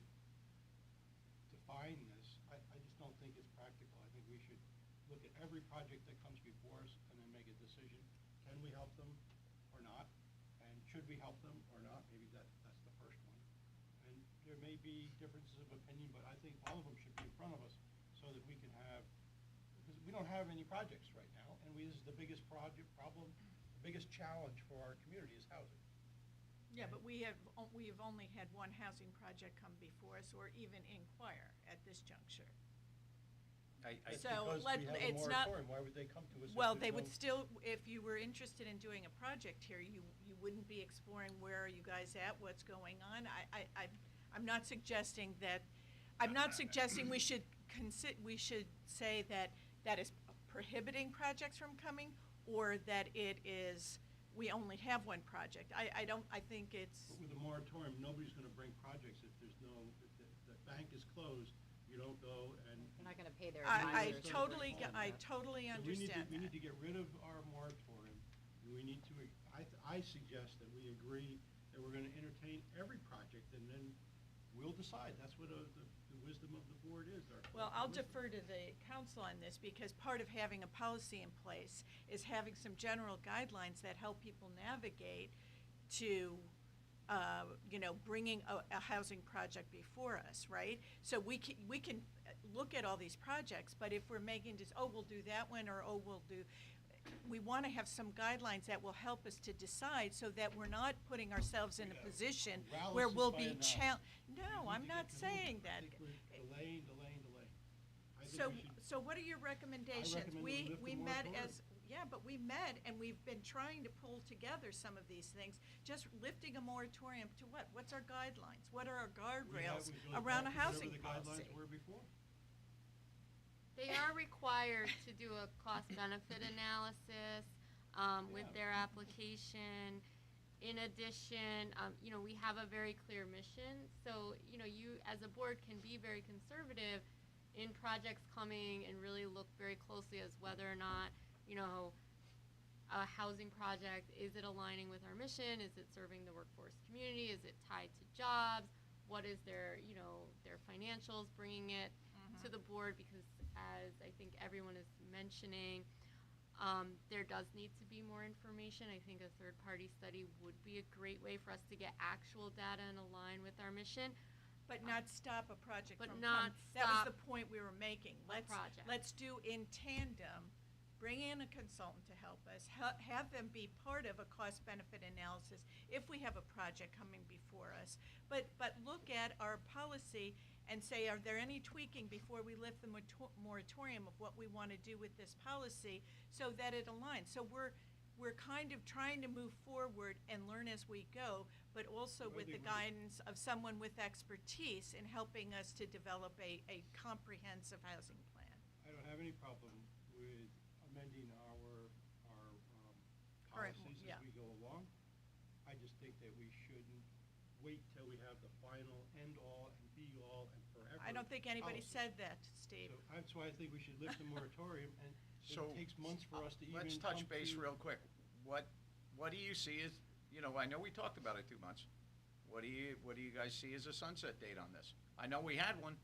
define this, I just don't think it's practical. I think we should look at every project that comes before us and then make a decision. Can we help them or not? And should we help them or not? Maybe that's the first one. And there may be differences of opinion, but I think all of them should be in front of us so that we can have, because we don't have any projects right now, and this is the biggest problem, the biggest challenge for our community is housing. Yeah, but we've only had one housing project come before us, or even inquire at this juncture. That's So because let- we have a it's not- moratorium. Why would they come to us? if Well, there's they would no- still, if you were interested in doing a project here, you wouldn't be exploring where are you guys at, what's going on. I'm not suggesting that, we should we should say that is prohibiting projects from coming, or that it is, we only have one project. I think it's, But with a moratorium, nobody's gonna bring projects if there's no, if the bank is closed, you don't go and. They're not gonna pay their I advisors. totally, for all of I that. totally So understand we need that. to get rid of our moratorium, and we need to, I suggest that we agree that we're gonna entertain every project, and then we'll decide. That's what the wisdom of the board is. Well, I'll defer to the council on this, because part of having a policy in place is having some general guidelines that help people navigate to, bringing a housing project before us, right? So we can look at all these projects, but if we're making just, we'll do that one, or, we want to have some guidelines that will help us to decide, so that we're not putting ourselves in a position where we'll be No, I'm not saying that. I think we're delaying. I think So, we should- so what are your recommendations? recommend that we lift the We met moratorium. but we met and we've been trying to pull together some of these things. Just lifting a moratorium to what? What's our guidelines? What are our guardrails we go around a back to housing whatever policy? the guidelines were before. They are required to do a cost-benefit analysis with Yeah. their application. In addition, we have a very clear mission. So, you as a board can be very conservative in projects coming and really look very closely as whether or not, a housing project, is it aligning with our mission? Is it serving the workforce community? Is it tied to jobs? What is their financials bringing it to the board? Because as I think everyone is mentioning, there does need to be more information. I think a third-party study would be a great way for us to get actual data and align with our mission. But not stop a project But from not coming. That was stop the point we were making. project. Let's do in tandem, bring in a consultant to help us, have them be part of a cost-benefit analysis if we have a project coming before us. But look at our policy and say, are there any tweaking before we lift the moratorium of what we want to do with this policy so that it aligns? So we're kind of trying to move forward and learn as we go, but also Well, I with the think guidance of someone with expertise in helping us to develop a comprehensive housing plan. I don't have any problem with amending our Current, policies yeah. as we go along. I just think that we shouldn't wait till we have the final end-all and be-all and forever. I don't think anybody policy. said that, Steve. So that's why I think we should lift the moratorium, and So, it takes months for us to even Let's touch come base to- real quick. What do you see as, I know we talked about it 2 months. What do you guys see as a sunset date on this? I know we had one.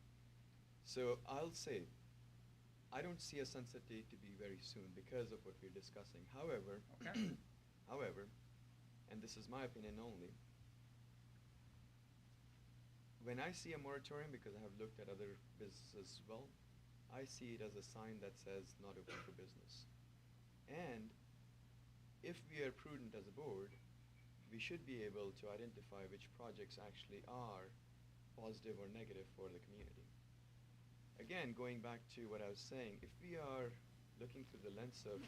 So I'll say, I don't see a sunset date to be very soon because of what we're discussing. However, Okay. however, and this is my opinion only, when I see a moratorium, because I have looked at other businesses as well, I see it as a sign that says not open for business. And if we are prudent as a board, we should be able to identify which projects actually are positive or negative for the community. Again, going back to what I was saying, if we are looking through the lens of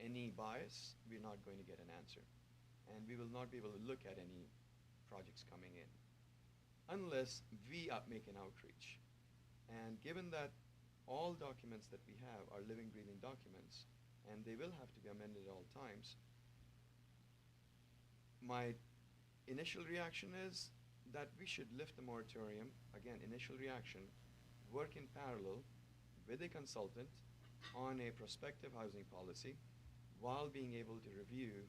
any bias, we're not going to get an answer. And we will not be able to look at any projects coming in unless we make an outreach. And given that all documents that we have are living, breathing documents, and they will have to be amended at all times, my initial reaction is that we should lift the moratorium, again, initial reaction, work in parallel with a consultant on a prospective housing policy while being able to review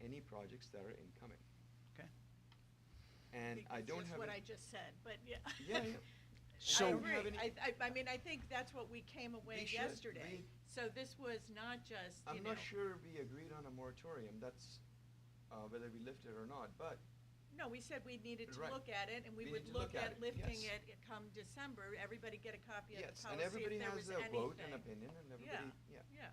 any projects that are incoming. Okay. And I don't That's have. what any- I just said, but yeah. Yeah, yeah. So- I don't have agree. any- I mean, I think that's what we came away We should. yesterday. So this was not just, I'm not sure we agreed on a moratorium, that's whether we lift it or not, but No, we said we needed to Right. look at it, and we We would need to look look at at it, lifting yes. it come December. Everybody get a copy of the yes, policy and everybody if there has was their anything. vote and opinion, and everybody, yeah. Yeah,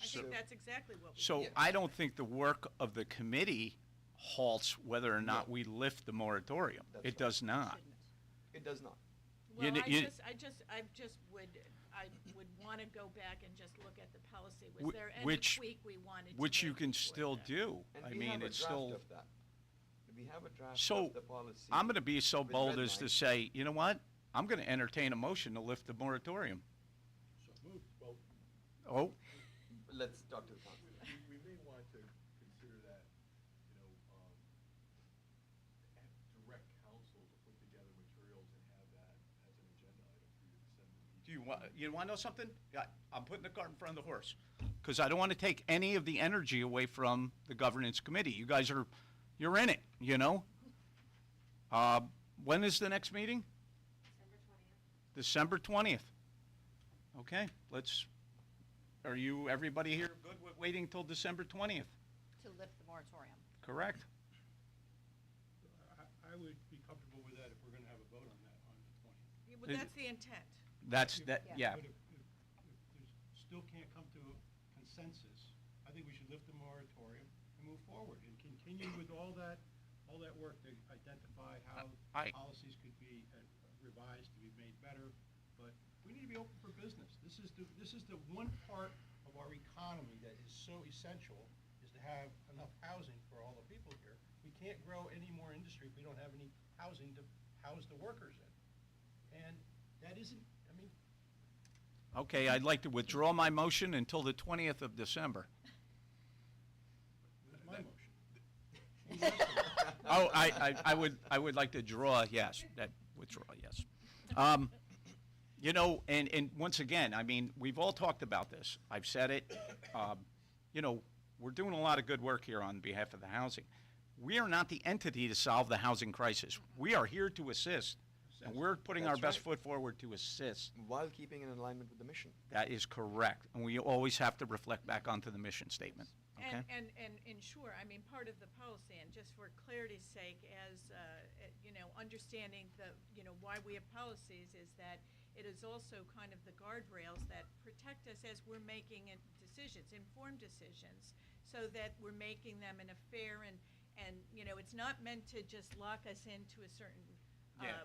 I So- think that's exactly what we. So Yeah. I don't think the work of the committee halts whether or not No. we lift the moratorium. That's It right. does not. Shouldn't. It does not. Well, kn- I would want to go back and just look at the policy. Was Wh- there any which- tweak we wanted to Which you make can before still that? do. And I we mean, have a it's draft still. of that. We have a draft So, of the policy. I'm going to be so with bold red as to lines. say, you know what? I'm going to entertain a motion to lift the moratorium. So moved. Well, Oh, Let's talk to the council. we may want to consider that, have direct counsel to put together materials and have that as an agenda item for you to send to the. do you want to know something? Yeah, I'm putting the cart in front of the horse. Because I don't want to take any of the energy away from the governance committee. You guys you're in it, you know? When is the next meeting? December 20th. Okay, everybody here good with waiting till December 20th? To lift the moratorium. Correct? I would be comfortable with that if we're gonna have a vote on that on the 20th. Well, that's the intent. Yeah. But if there's still can't come to a consensus, I think we should lift the moratorium and move forward and continue with all that work to identify how I- policies could be revised to be made better. But we need to be open for business. This is the one part of our economy that is so essential, is to have enough housing for all the people here. We can't grow any more industry if we don't have any housing to house the workers in. And that isn't, I mean, Okay, I'd like to withdraw my motion until the 20th of December. that's my motion. Oh, I would like to draw, yes, withdraw, yes. You know, and once again, I mean, we've all talked about this. I've said it. You know, we're doing a lot of good work here on behalf of the housing. We are not the entity to solve the housing crisis. We are here to assist, and we're putting our That's best right. foot forward to assist. While keeping in alignment with the mission. That is correct, and we always have to reflect back onto the mission statement, okay? And ensure, I mean, part of the policy, and just for clarity's sake, as, you know, understanding why we have policies is that it is also kind of the guardrails that protect us as we're making decisions, informed decisions, so that we're making them in a fair and, you know, it's not meant to just lock us into a certain Yeah.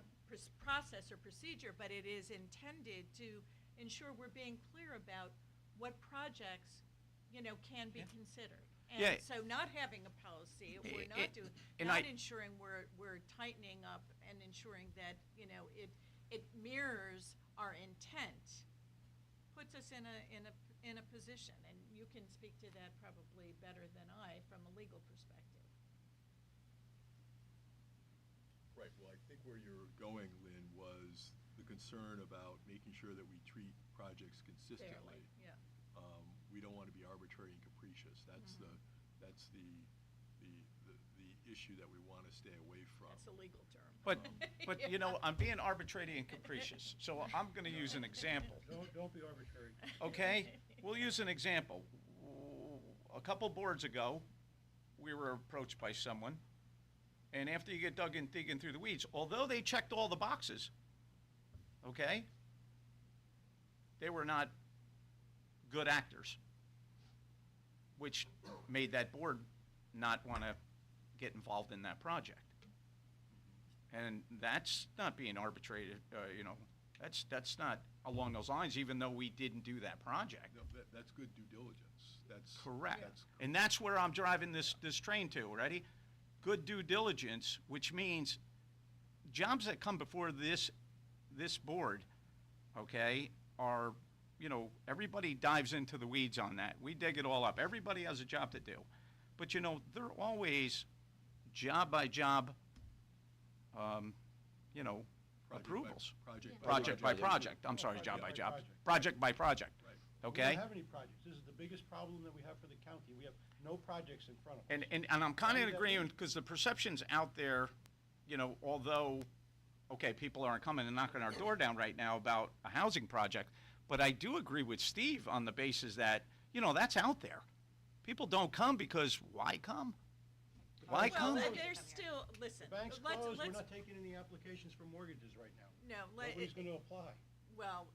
process or procedure, but it is intended to ensure we're being clear about what projects, you know, can be Yeah. considered. Yeah. And so not having a policy, we're I- not doing, and not I- ensuring we're tightening up and ensuring that, you know, it mirrors our intent, puts us in a position, and you can speak to that probably better than I from a legal perspective. Right, well, I think where you're going, Lynn, was the concern about making sure that we treat projects consistently. Fairly, yeah. We don't want to be arbitrary and capricious. That's that's the issue that we want to stay away from. That's a legal term. But you know, I'm being arbitrary and capricious, so I'm gonna use an example, Don't be arbitrary. okay? We'll use an example. A couple boards ago, we were approached by someone, and after you get digging through the weeds, although they checked all the boxes, okay, they were not good actors, which made that board not want to get involved in that project. And that's not being arbitrated, you know, that's not along those lines, even though we didn't do that project. No, that's good due diligence. That's Correct. That's And that's where I'm driving this train to, ready? Good due diligence, which means jobs that come before this board, okay, are, you know, everybody dives into the weeds on that. We dig it all up. Everybody has a job to do. But, you know, they're always job by job, you know, approvals. Project by project. I'm sorry, job by job. Project by project, Right. We okay? don't have any projects. This is the biggest problem that we have for the county. We have no projects in front of us. And I'm kind of in Why would that agreement, be? because the perception's out there, you know, although, okay, people aren't coming and knocking our door down right now about a housing project, but I do agree with Steve on the basis that, you know, that's out there. People don't come because why come? Why Well, come? there's still, listen, The bank's let's, closed. We're let's, not taking any applications for mortgages right now. no, Nobody's going to apply. well,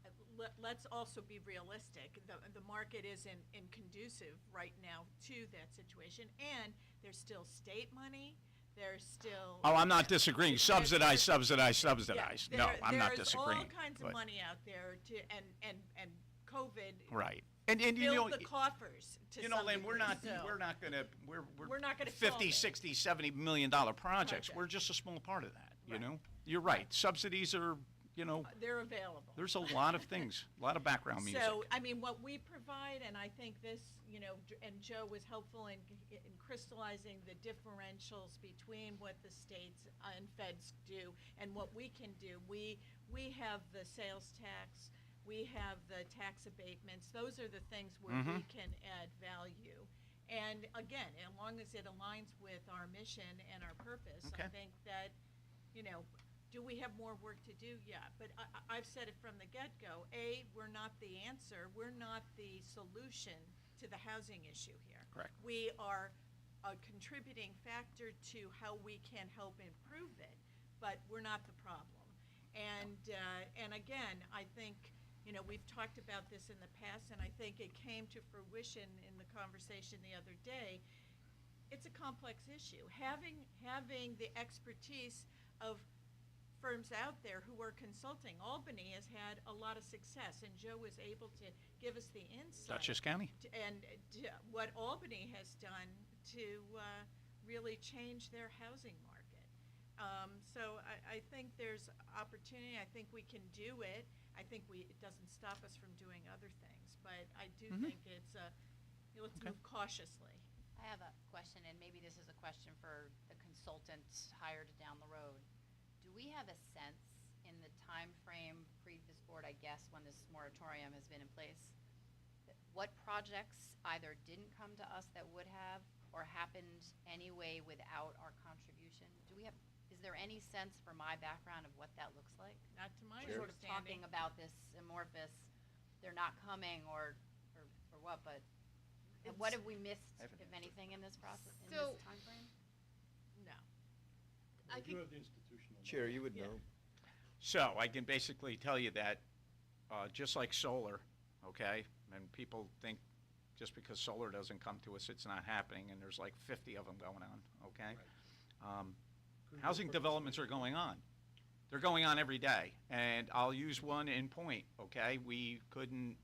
let's also be realistic. The market isn't conducive right now to that situation, and there's still state money, there's still. Oh, I'm not disagreeing. Subsidize, subsidize, Yeah, subsidize. No, I'm not disagreeing. There's all kinds of but- money out there and COVID Right. And you know, filled the coffers to you know, some Lynn, we're degree, not, so- we're not gonna, We're not gonna solve 50, it. 60, 70 million dollar projects. Project. We're just a small part of that, you Right. know? You're right. Subsidies are, you know, They're available. there's a lot of things, a lot of background music. So, I mean, what we provide, and I think this, you know, and Joe was helpful in crystallizing the differentials between what the states and feds do and what we can do. We have the sales tax, we have the tax abatements. Those are the things where we can add value. And again, as long as it aligns with our mission and our purpose, I Okay. think that, you know, do we have more work to do? Yeah, but I've said it from the get-go. A, we're not the answer. We're not the solution to the housing issue here. Correct. We are a contributing factor to how we can help improve it, but we're not the problem. And again, I think, you know, we've talked about this in the past, and I think it came to fruition in the conversation the other day. It's a complex issue. Having the expertise of firms out there who are consulting. Albany has had a lot of success, and Joe was able to give us the insight. Dutchess County. And what Albany has done to really change their housing market. So I think there's opportunity. I think we can do it. I think it doesn't stop us from doing other things, but I do think it's let's Okay. move cautiously. I have a question, and maybe this is a question for the consultant hired down the road. Do we have a sense in the time frame previous board, I guess, when this moratorium has been in place, what projects either didn't come to us that would have, or happened anyway without our contribution? Do we have, is there any sense from my background of what that looks like? Not to my Sure. Sort of talking understanding. about this amorphous, they're not coming or what, but what have we missed, I haven't if answered. anything, in this process, in So- this timeframe? No. I We do think- have the institutional. Chair, knowledge. you would Yeah. know. So I can basically tell you that, just like solar, okay, and people think just because solar doesn't come to us, it's not happening, and there's like 50 of them going on, okay? Couldn't Housing go developments are going on. They're going on every day, and I'll use one in point, okay? We couldn't,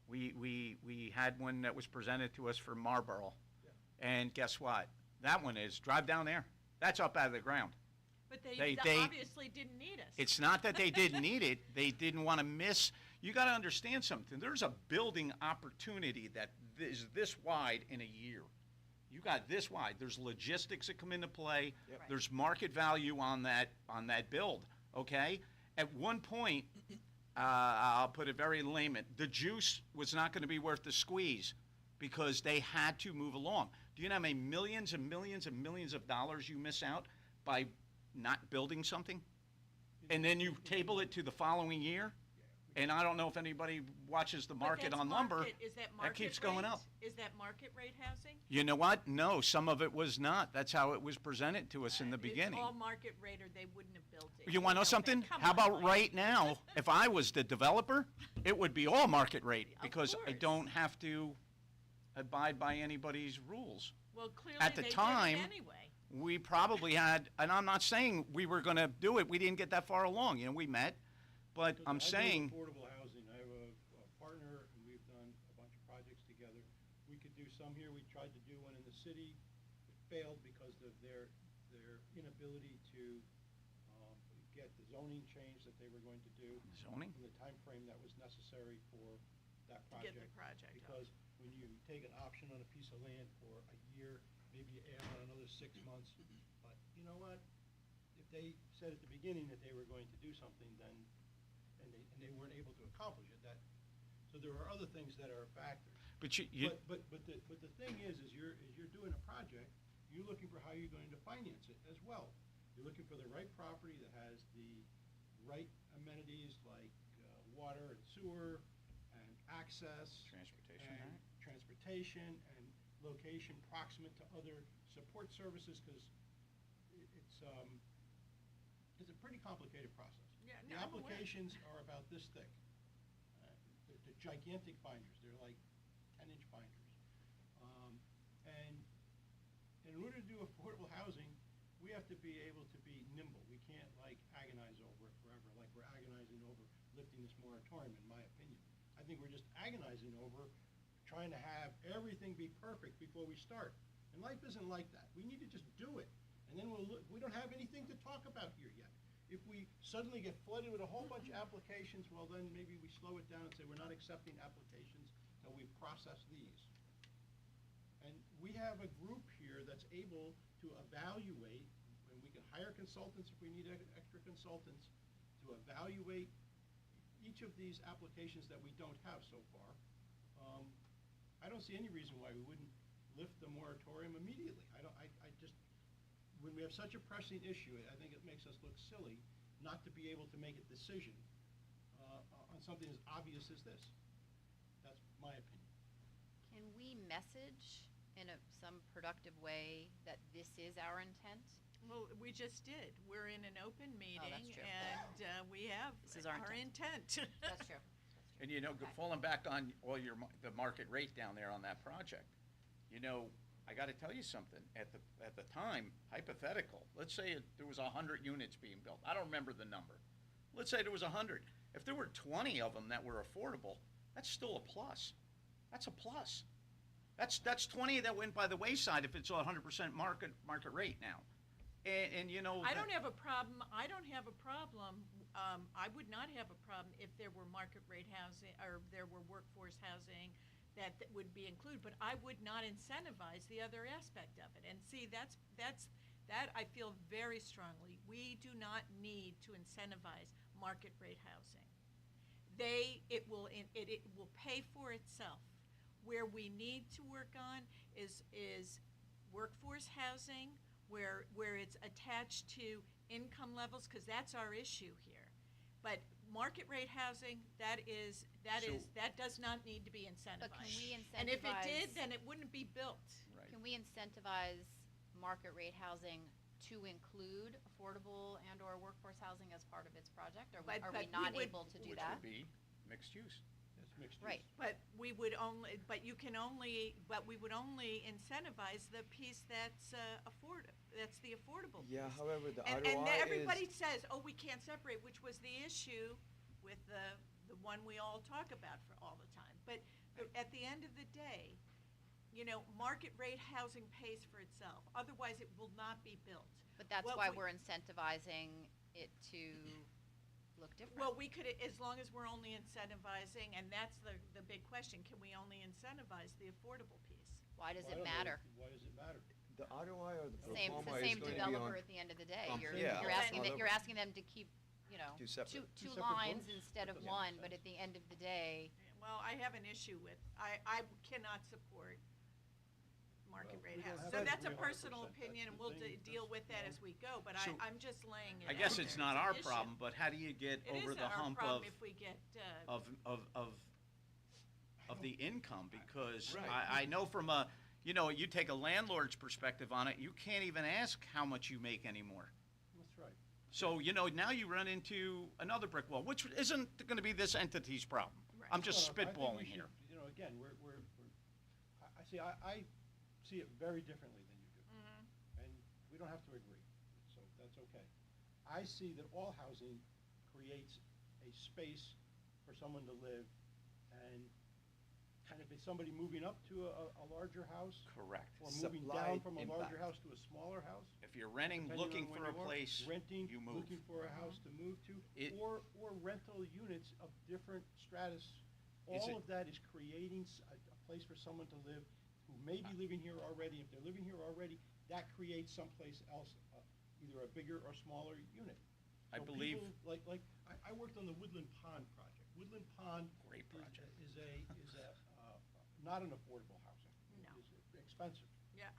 we had one that was presented to us for Marlboro, Yeah. and guess what? That one is, drive down there, that's up out of the ground. But They- they they- obviously didn't need us. It's not that they didn't need it, they didn't want to miss, you got to understand something, there's a building opportunity that is this wide in a year. You got this wide, there's logistics that come into play, Yep. Right. there's market value on that build, okay? At one point, I'll put it very layman, the juice was not going to be worth the squeeze because they had to move along. Do you know how many millions and millions and millions of dollars you miss out by not building something? And then you table it to the following year? And I don't know if anybody watches the But market that's on lumber. market- Is that market keeps going rate? up. Is that market rate housing? You know what? No, some of it was not. That's how it was presented to us in the It's beginning. all market rate or they wouldn't have built it. You want to know that. something? Come How on, about Mike. right now, if I was the developer, it would be all market rate Of because I course. don't have to abide by anybody's rules. Well, clearly At the they time, did it anyway. We probably had, and I'm not saying we were going to do it, we didn't get that far along, you know, we met, but So I'm I do saying, affordable housing. I have a partner, and we've done a bunch of projects together. We could do some here. We tried to do one in the city. It failed because of their inability to get the zoning change that they were going to do zoning? in the time frame that was necessary for that To get project. the project up. Because when you take an option on a piece of land for a year, maybe you add on another 6 months. But you know what? If they said at the beginning that they were going to do something, then, and they weren't able to accomplish it, so there are other things that are factors. But you, But the thing is you're doing a project, you're looking for how you're going to finance it as well. You're looking for the right property that has the right amenities like water and sewer and access. Transportation, and right? transportation and location proximate to other support services, because it's a pretty complicated process. Yeah, The no, I'm aware. applications are about this thick. They're gigantic binders, they're like 10-inch binders. And in order to do affordable housing, we have to be able to be nimble. We can't like agonize over it forever, like we're agonizing over lifting this moratorium, in my opinion. I think we're just agonizing over trying to have everything be perfect before we start. And life isn't like that. We need to just do it. And then we don't have anything to talk about here yet. If we suddenly get flooded with a whole bunch of applications, well, then maybe we slow it down and say we're not accepting applications until we process these. And we have a group here that's able to evaluate, and we can hire consultants if we need extra consultants, to evaluate each of these applications that we don't have so far. I don't see any reason why we wouldn't lift the moratorium immediately. I just, when we have such a pressing issue, I think it makes us look silly not to be able to make a decision on something as obvious as this. That's my opinion. Can we message in some productive way that this is our intent? Well, we just did. We're in an open meeting that's true. and we have This is our intent. That's true. and you know, Okay. falling back on all the market rate down there on that project, you know, I got to tell you something, at the time, hypothetical, let's say there was 100 units being built, I don't remember the number. Let's say there was 100. If there were 20 of them that were affordable, that's still a plus. That's a plus. That's 20 that went by the wayside if it's 100% market rate now. And you know. I don't have a problem, I would not have a problem if there were market rate housing, or there were workforce housing that would be included, but I would not incentivize the other aspect of it. And see, that I feel very strongly. We do not need to incentivize market rate housing. It will pay for itself. Where we need to work on is workforce housing, where it's attached to income levels, because that's our issue here. But market rate housing, that does not need to be incentivized. But can we incentivize? And if it did, then it wouldn't be built. Right. Can we incentivize market rate housing to include affordable and/or workforce housing as part of its project? Are But we we not would- able to do Which that? would be mixed use. It's mixed use. Right. But we would only incentivize the piece that's that's the affordable Yeah, piece. however, the And ROI everybody is, says, oh, we can't separate, which was the issue with the one we all talk about for all the time. But at the end of the day, market rate housing pays for itself. Otherwise, it will not be built. But that's What why we- we're incentivizing it to look different. Well, we could, as long as we're only incentivizing, and that's the big question, can we only incentivize the affordable piece? Why does Well, I it don't know. matter? Why does it matter? the ROI or the pro It's forma the is same going to be on. developer at the end of the day. You're, Yeah. you're asking All that, you're over. asking them to keep, Two separate. two separate lines books? instead of That doesn't one, make but sense. at the end of the day, Well, I have an issue with, I cannot support market Well, rate we don't housing. have So to that's a agree 100%. personal That's opinion, and the we'll thing. deal That's, with that you as know. we go, but So, I'm just laying it I out guess there. it's not an our issue. problem, but how do you get It over isn't the our hump problem if we get, of the income? Because Right. I know from you take a landlord's perspective on it, you can't even ask how much you make anymore. That's right. So, now you run into another brick wall, which isn't going to be this entity's problem. Right. I'm just No, I think we spitballing should- here. Again, I see it very differently than you do. And we don't have to agree, so that's okay. I see that all housing creates a space for someone to live, and kind of it's somebody moving up to a larger house, Correct. or moving Supply down from a larger impact. house to a smaller house. If you're renting, Depending looking on when for a you are, place, renting, you move. looking for a house to move to, It- or rental units of different stratus. Is All it- of that is creating a place for someone to live who may be living here already. If they're living here already, that creates someplace else, either a bigger or smaller unit. I So believe- people, I worked on the Woodland Pond project. Woodland Pond Great project. is not an affordable housing. No. It's expensive. yeah,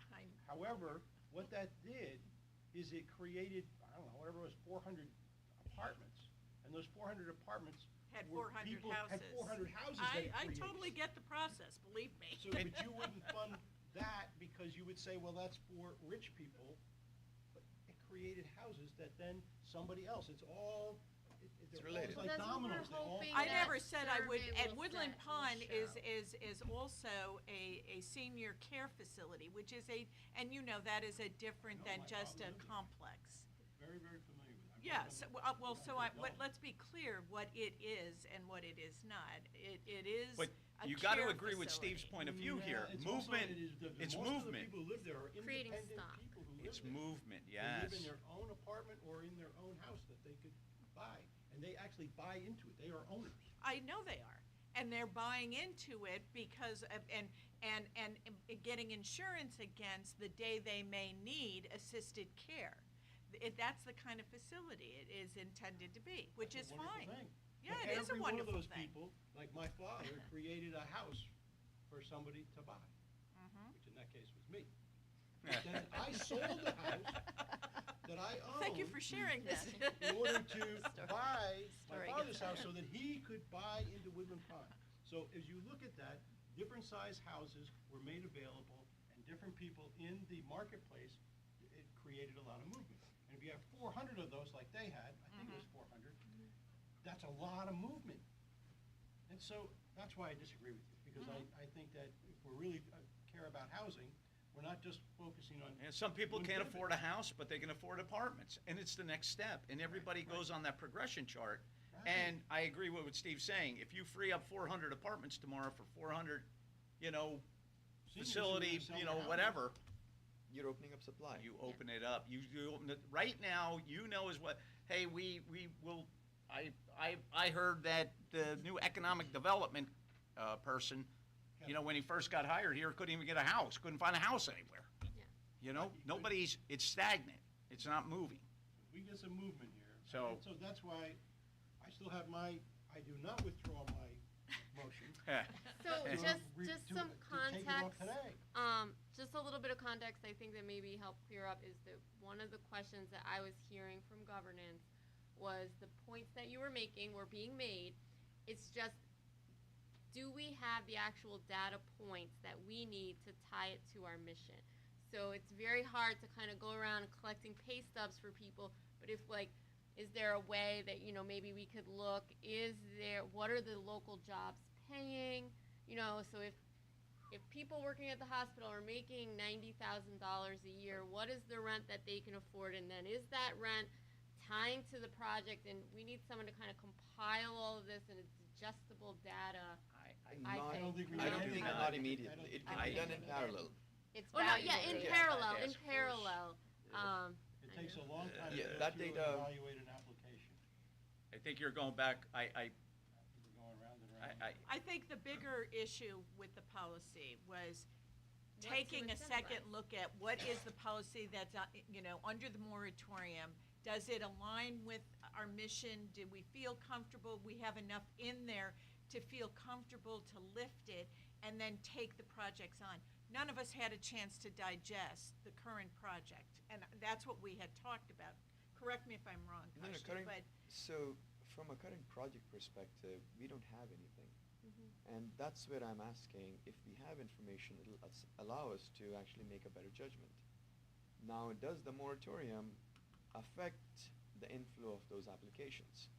However, what that did is it created, I don't know, whatever it was, 400 apartments. And those 400 apartments had were 400 people houses. had 400 houses that it I created. totally get the process, believe me. So, but you wouldn't fund that because you would say, well, that's for rich people. But it created houses that then somebody else, it's all, they're all related. like Well, that's what we're dominoes. They all hoping I that never said I would, survey and will Woodland set- will Pond show. is also a senior care facility, which is and that is a different No, than my just a father lived there. complex. Very, very familiar with it. I've Yeah, lived so, in- let's be clear what it is and what it is not. It is But a you got to care agree with Steve's facility. point of view Yeah, here. it's also- Movement, it is the- it's most of the movement. people who live there are Creating independent stock. people who live It's there. movement, They yes. live in their own apartment or in their own house that they could buy, and they actually buy into it. They are owners. I know they are, and they're buying into it because of, and getting insurance against the day they may need assisted care. That's the kind of facility it is intended to be, which That's is a wonderful fine. thing. Yeah, But it is a wonderful Every one of those thing. people, like my father, created a house for somebody to buy, Mhm. which in that case was me. Then I sold the house that I owned. Thank you for sharing this. In order to Story- buy my story father's gets house better. so that he could buy into Woodland Pond. So as you look at that, different size houses were made available, and different people in the marketplace, it created a lot of movement. And if you have 400 of those like they had, I think it was 400, that's a lot of movement. And so that's why I disagree with you, because I think that if we really care about housing, we're not just focusing on. And some people one can't building. afford a house, but they can afford apartments, and it's the next step. And everybody goes on that progression chart. Right. And I agree with what Steve's saying. If you free up 400 apartments tomorrow for 400, Seniors who facility, wanna sell their houses. whatever, You're opening up supply. you open it up. You open it. Right now, is what. Hey, we will. I heard that the new economic development person You know, when he first got hired here, couldn't even get a house, couldn't find a house anywhere. Yeah. You know, it's stagnant, it's not moving. We get some movement here. So- And so that's why I still have I do not withdraw my motion. So to just to some take it off context. today. Just a little bit of context I think that maybe help clear up is that one of the questions that I was hearing from governance was the points that you were making were being made. It's just, do we have the actual data points that we need to tie it to our mission? So it's very hard to kind of go around collecting pay stubs for people, but if like, is there a way that, you know, maybe we could look, what are the local jobs paying? You know, so if people working at the hospital are making $90,000 a year, what is the rent that they can afford? And then is that rent tying to the project? And we need someone to kind of compile all of this in a digestible data. I Not- think, I don't no? think I not don't immediately. It can I be done think in parallel. It's Oh, no, yeah, in valuable. parallel, in Task force. parallel. It takes a long time Yeah, to that actually data- evaluate an application. I think you're going back, We're going round and round. I think the bigger issue with the policy was to taking a second incentivize. look at what is the policy that's, you know, under the moratorium? Does it align with our mission? Do we feel comfortable? We have enough in there to feel comfortable to lift it and then take the projects on. None of us had a chance to digest the current project, and that's what we had talked about. Correct me if I'm wrong, No, no, Kashti, current, but so from a current project perspective, we don't have anything. Mhm. And that's where I'm asking, if we have information, it'll allow us to actually make a better judgment. Now, does the moratorium affect the inflow of those applications?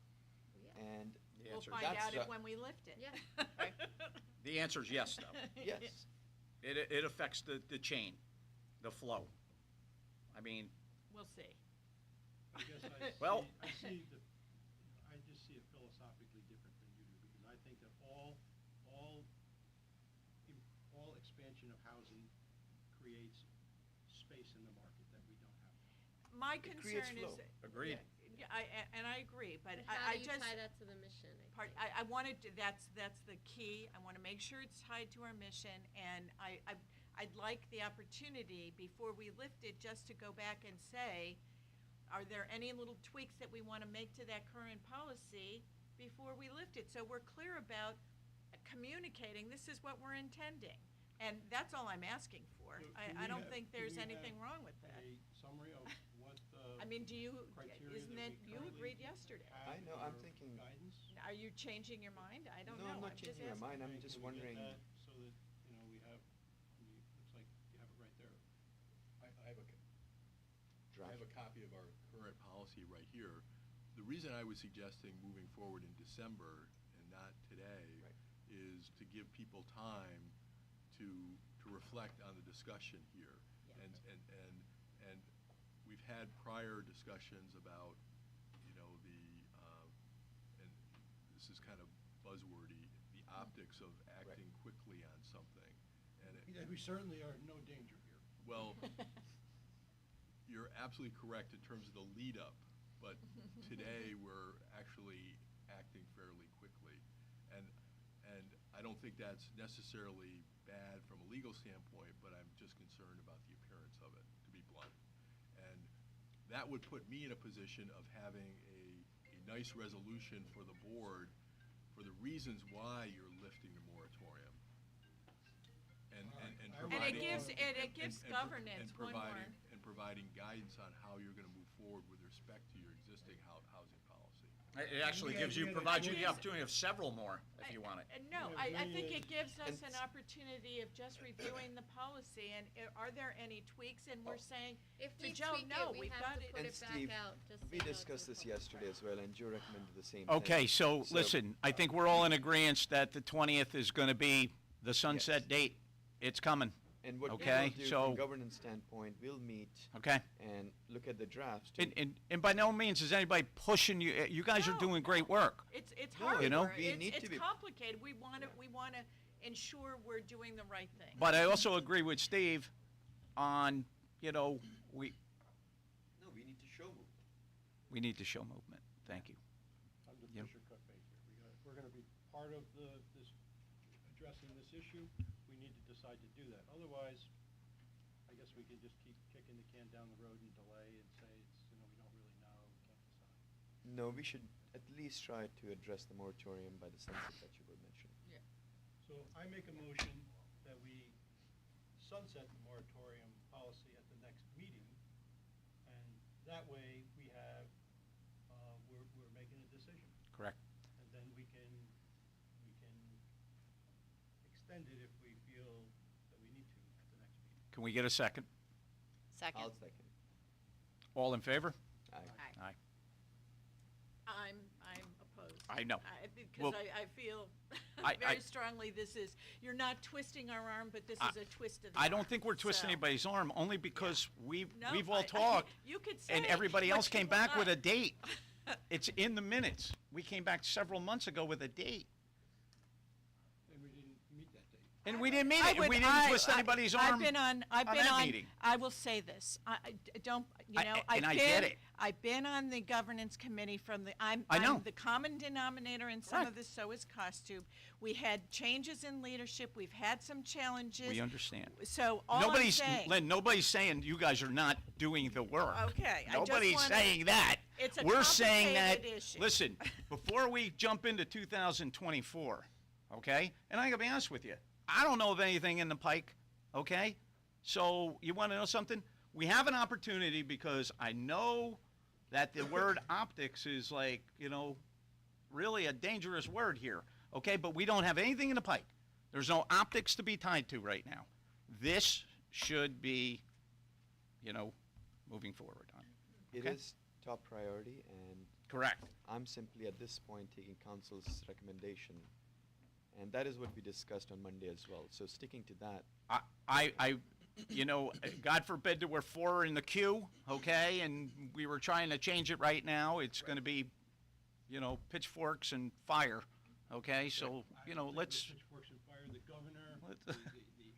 Yeah. And The we'll answer is find that's out it the- when we lift it. Yeah. The answer is yes, though. yes, It affects the chain, the flow. I mean, We'll see. I guess I Well- I just see it philosophically different than you do, because I think that all expansion of housing creates space in the market that we don't have. My It creates concern is. flow. Agreed. Yeah, and I agree, but But how I do you just. tie that to the mission? Part, I wanted to, that's the key. I want to make sure it's tied to our mission, and I'd like the opportunity, before we lift it, just to go back and say, are there any little tweaks that we want to make to that current policy before we lift it? So we're clear about communicating, this is what we're intending. And that's all I'm asking for. Do I we don't have- think do there's we anything have wrong with that. A summary of what I mean, criteria isn't that it, we you currently agreed yesterday. have I know, I'm for thinking- guidance? Are you changing your mind? I don't No, know. I'm not just changing my asking. mind. I'm Okay, just can we get wondering. that so that, you know, we have, looks like you have it right there. I have a Draft. copy of our current policy right here. The reason I was suggesting moving forward in December and not today Right. is to give people time to reflect on the discussion here. Yeah. And we've had prior discussions about, you know, and this is kind of buzzwordy, the optics of acting quickly on something. And Yeah, we certainly are in no danger here. well, you're absolutely correct in terms of the lead-up, but today we're actually acting fairly quickly. And I don't think that's necessarily bad from a legal standpoint, but I'm just concerned about the appearance of it, to be blunt. And that would put me in a position of having a nice resolution for the board for the reasons why you're lifting the moratorium. And All right. And providing. it gives and governance one more. And providing guidance on how you're gonna move forward with respect to your existing housing policy. It actually We gives had- you, we had a provides you the choice. opportunity of several more, if you want it. No, Yeah, I we, think it gives us and an opportunity of just reviewing the policy, and are there any tweaks? And we're saying, If to we Joe, tweak no, it, we we've have got to it. put And it back Steve, out, just so we you know, to discussed the this public. yesterday as well, and Joe recommended the same thing. Okay, so listen, I think we're all in agreement that the 20th is going to be the sunset Yes. date. It's coming, And what okay, we will do so- from governance standpoint, we'll meet okay? and look at the drafts. to- And by no means is anybody pushing you. You guys are No, doing no. great work. It's No, hard. You know? work. we need to It's be- complicated. We want to ensure we're doing the right thing. But I also agree with Steve on, you know, we No, we need to show movement. need to show movement. Thank you. Under Yep. Fisher cut bait here. We're gonna be part of this addressing this issue, we need to decide to do that. Otherwise, I guess we can just keep kicking the can down the road and delay and say it's, we don't really know, we can't decide. No, we should at least try to address the moratorium by the sunset that you were mentioning. So I make a motion that we sunset the moratorium policy at the next meeting, and that way we have, we're making a decision. Correct. And then we can extend it if we feel that we need to at the next meeting. Can we get a second? Second. I'll second. All in favor? Aye. Aye. I'm opposed. I know. Because Well, I feel I- very strongly you're not twisting our arm, but this is a twist of the I don't arm. think we're twisting So- anybody's arm, only because we've No, all I- talked, You could say. and everybody what else you came back with a want. date. It's in the minutes. We came back several months ago with a date, And we didn't meet that date. and we didn't mean I it, and would- we didn't twist anybody's arm. I've been on that meeting. I will say this, don't, and I get it. I've been on the governance committee I know. I'm the common denominator in some Right. of this, so is Costume. We had changes in leadership, we've had some challenges. We understand. So all I'm Nobody's, saying. Lynn, nobody's saying you guys are not doing the work. Okay, I just Nobody's wanna- saying that. It's a We're saying that, complicated issue. listen, before we jump into 2024, okay? And I gotta be honest with you, I don't know of anything in the pike, okay? So you wanna know something? We have an opportunity because I know that the word optics is like, really a dangerous word here, okay? But we don't have anything in the pike. There's no optics to be tied to right now. This should be, moving forward on. It Okay. is top priority, and Correct. I'm simply at this point taking council's recommendation, and that is what we discussed on Monday as well. So sticking to that, God forbid there were 4 in the queue, okay, and we were trying to change it right now. It's going to be, pitchforks and fire, okay? So, I don't think let's. the pitchforks and fire the governor, Let's-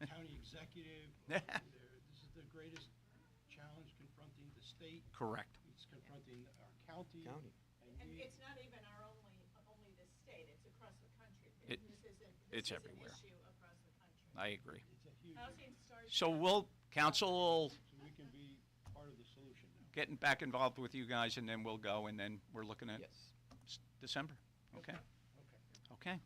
the county executive. This is the greatest challenge confronting the state. Correct. It's confronting our county. county. And we- it's not even only the state, it's across the country. It- it's This is everywhere. an issue across the country. I agree. It's a huge, Housing starts. So council will so we can be part of the solution now. get back involved with you guys, and then we'll go, and then we're looking at Yes. December, okay? Okay. Okay.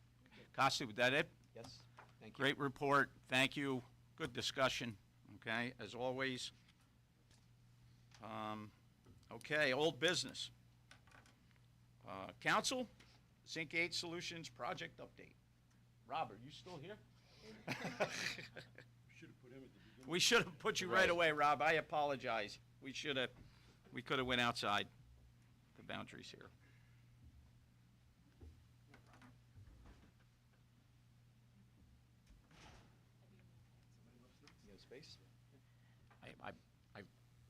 Costi, was that it? Yes. Thank you. Great report. Thank you. Good discussion, okay, as always. Okay, old business. Council, Zinc 8 Solutions Project Update. Rob, are you still here? Should have put him at the beginning. We should have put you right Right. away, Rob. I apologize. We could have went outside the boundaries here. You have space? I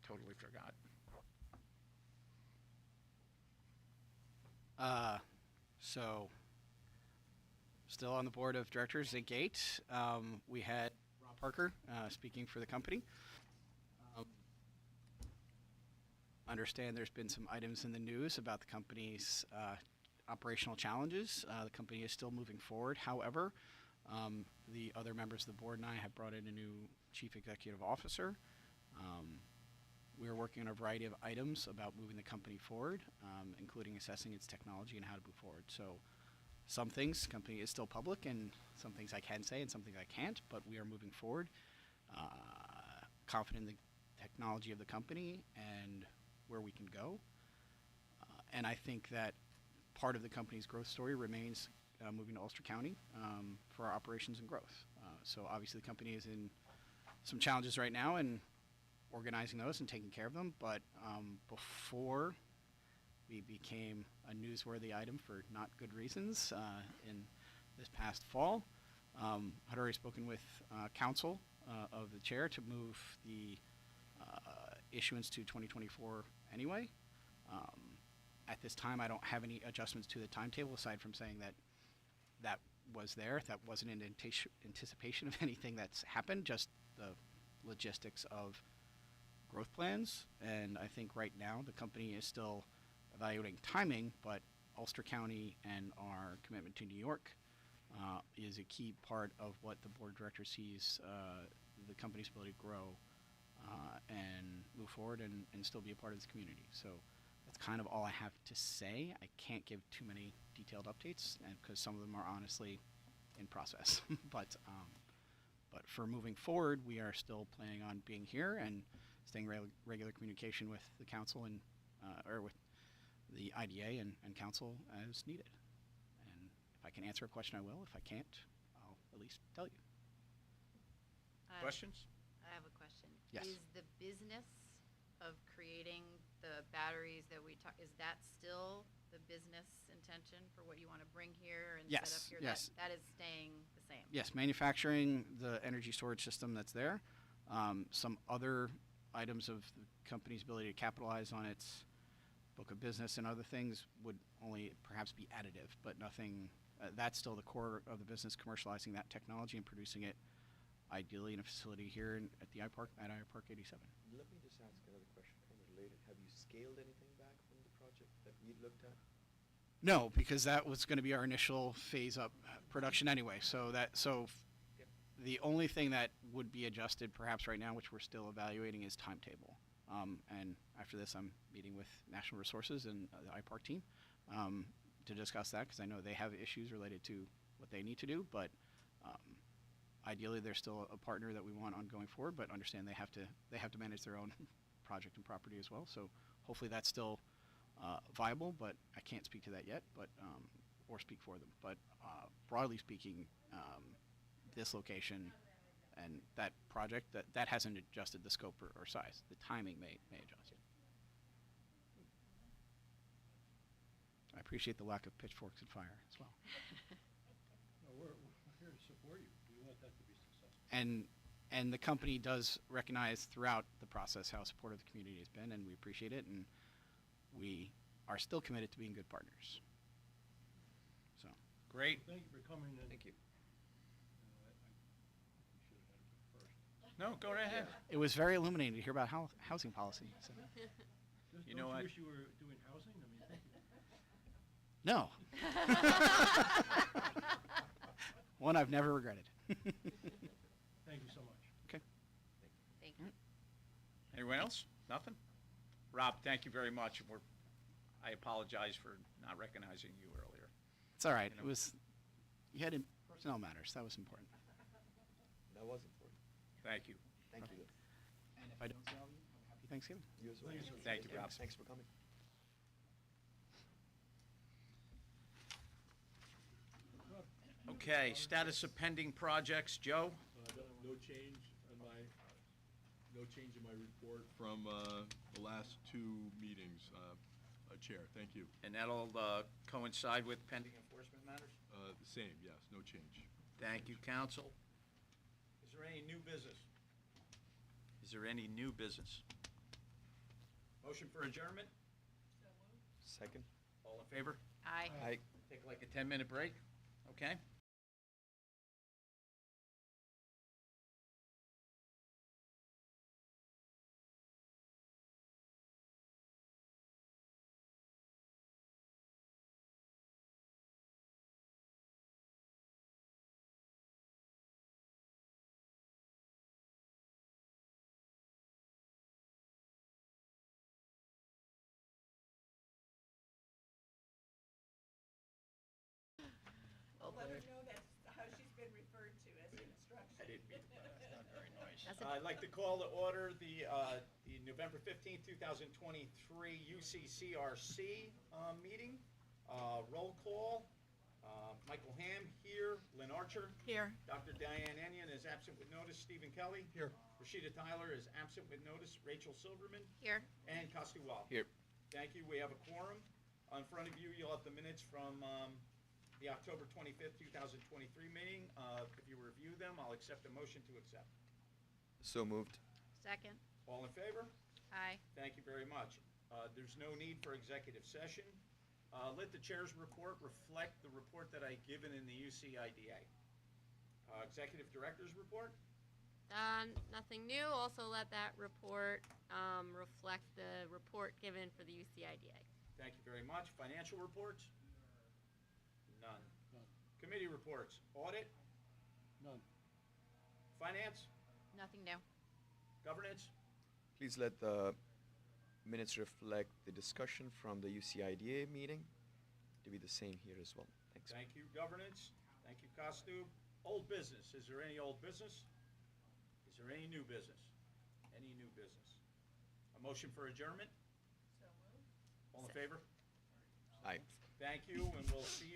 totally forgot. So, still on the board of directors, Zinc 8. We had Rob Parker speaking for the company. Understand there's been some items in the news about the company's operational challenges. The company is still moving forward. However, the other members of the board and I have brought in a new chief executive officer. We are working on a variety of items about moving the company forward, including assessing its technology and how to move forward. So some things, the company is still public, and some things I can say and some things I can't, but we are moving forward, confident in the technology of the company and where we can go. And I think that part of the company's growth story remains moving to Ulster County for our operations and growth. So obviously the company is in some challenges right now, and organizing those and taking care of them, but before we became a newsworthy item for not good reasons in this past fall, had already spoken with council of the chair to move the issuance to 2024 anyway. At this time, I don't have any adjustments to the timetable aside from saying that was there. That wasn't in anticipation of anything that's happened, just the logistics of growth plans. And I think right now the company is still evaluating timing, but Ulster County and our commitment to New York is a key part of what the board of directors sees the company's ability to grow and move forward and still be a part of this community. So that's kind of all I have to say. I can't give too many detailed updates because some of them are honestly in process. But for moving forward, we are still planning on being here and staying regular communication with the council and or with the IDA and council as needed. And if I can answer a question, I will. If I can't, I'll at least tell you. Questions? I have a question. Yes. Is the business of creating the batteries that we talk, is that still the business intention for what you want to bring here and set up Yes, here? yes. That is staying the same? Yes, manufacturing the energy storage system that's there. Some other items of the company's ability to capitalize on its book of business and other things would only perhaps be additive, but nothing, that's still the core of the business, commercializing that technology and producing it ideally in a facility here at the iPark, at iPark 87. Let me just ask another question, kind of related. Have you scaled anything back from the project that we looked at? No, because that was going to be our initial phase up production anyway. So Yep. the only thing that would be adjusted perhaps right now, which we're still evaluating, is timetable. And after this, I'm meeting with National Resources and the iPark team to discuss that because I know they have issues related to what they need to do. But ideally, they're still a partner that we want on going forward. But understand they have to manage their own project and property as well. So hopefully that's still viable. But I can't speak to that yet. But or speak for them. But broadly speaking, this location and that project, that hasn't adjusted the scope or size. The timing may adjust. I appreciate the lack of pitchforks and fire as well. No, we're here to support you. We want that to be successful. And the company does recognize throughout the process how supportive the community has been, and we appreciate it, and we are still committed to being good partners. So, Great. Thank you for coming in. Thank you. I think we should have had it first. No, go right ahead. it was very illuminating to hear about housing policy. So. You know Don't what? you wish you were doing housing? I mean, thank you. No. One I've never regretted. Thank you so much. Okay. Thank you. Anyone else? Nothing? Rob, thank you very much. I apologize for not recognizing you earlier. It's all right. You know. It was, you had personnel matters. That was important. That was important. Thank you. Thank you. And if I don't see all of you, have a happy Thanksgiving. You as well. Thank you, sir. Thank you, Rob. Thanks for coming. Okay, status of pending projects. Joe? No change in my report from the last two meetings, Chair. Thank you. And that'll coincide with pending enforcement matters? The same, yes, no change. Thank you, council. Is there any new business? Is there any new business? Motion for adjournment? Second. All in favor? Aye. Aye. Take like a 10-minute break? Okay. I'll let her know that's how she's been referred to as instruction. I didn't mean to, that's not very nice. That's a- I'd like to call to order the November 15th, 2023 UCCRC meeting. Roll call. Michael Ham here. Lynn Archer. Here. Dr. Diane Enyon is absent with notice. Stephen Kelly. Here. Rashida Tyler is absent with notice. Rachel Silverman. Here. And Costi-Wall. Here. Thank you. We have a quorum. In front of you, you'll have the minutes from the October 25th, 2023 meeting. If you review them, I'll accept a motion to accept. So moved. Second. All in favor? Aye. Thank you very much. There's no need for executive session. Let the chair's report reflect the report that I given in the UCIDA. Executive Director's report? Nothing new. Also let that report reflect the report given for the UCIDA. Thank you very much. Financial reports? None. None. Committee reports? reports. Audit, None. finance, Nothing new. governance. Please let the minutes reflect the discussion from the UCIDA meeting to be the same here as well. Thanks. Thank you, governance. Thank you, costume. Old business. Is there any old business? Is there any new business? Any new business? A motion for adjournment? So moved. All in favor? Aye. Thank you, and we'll see you.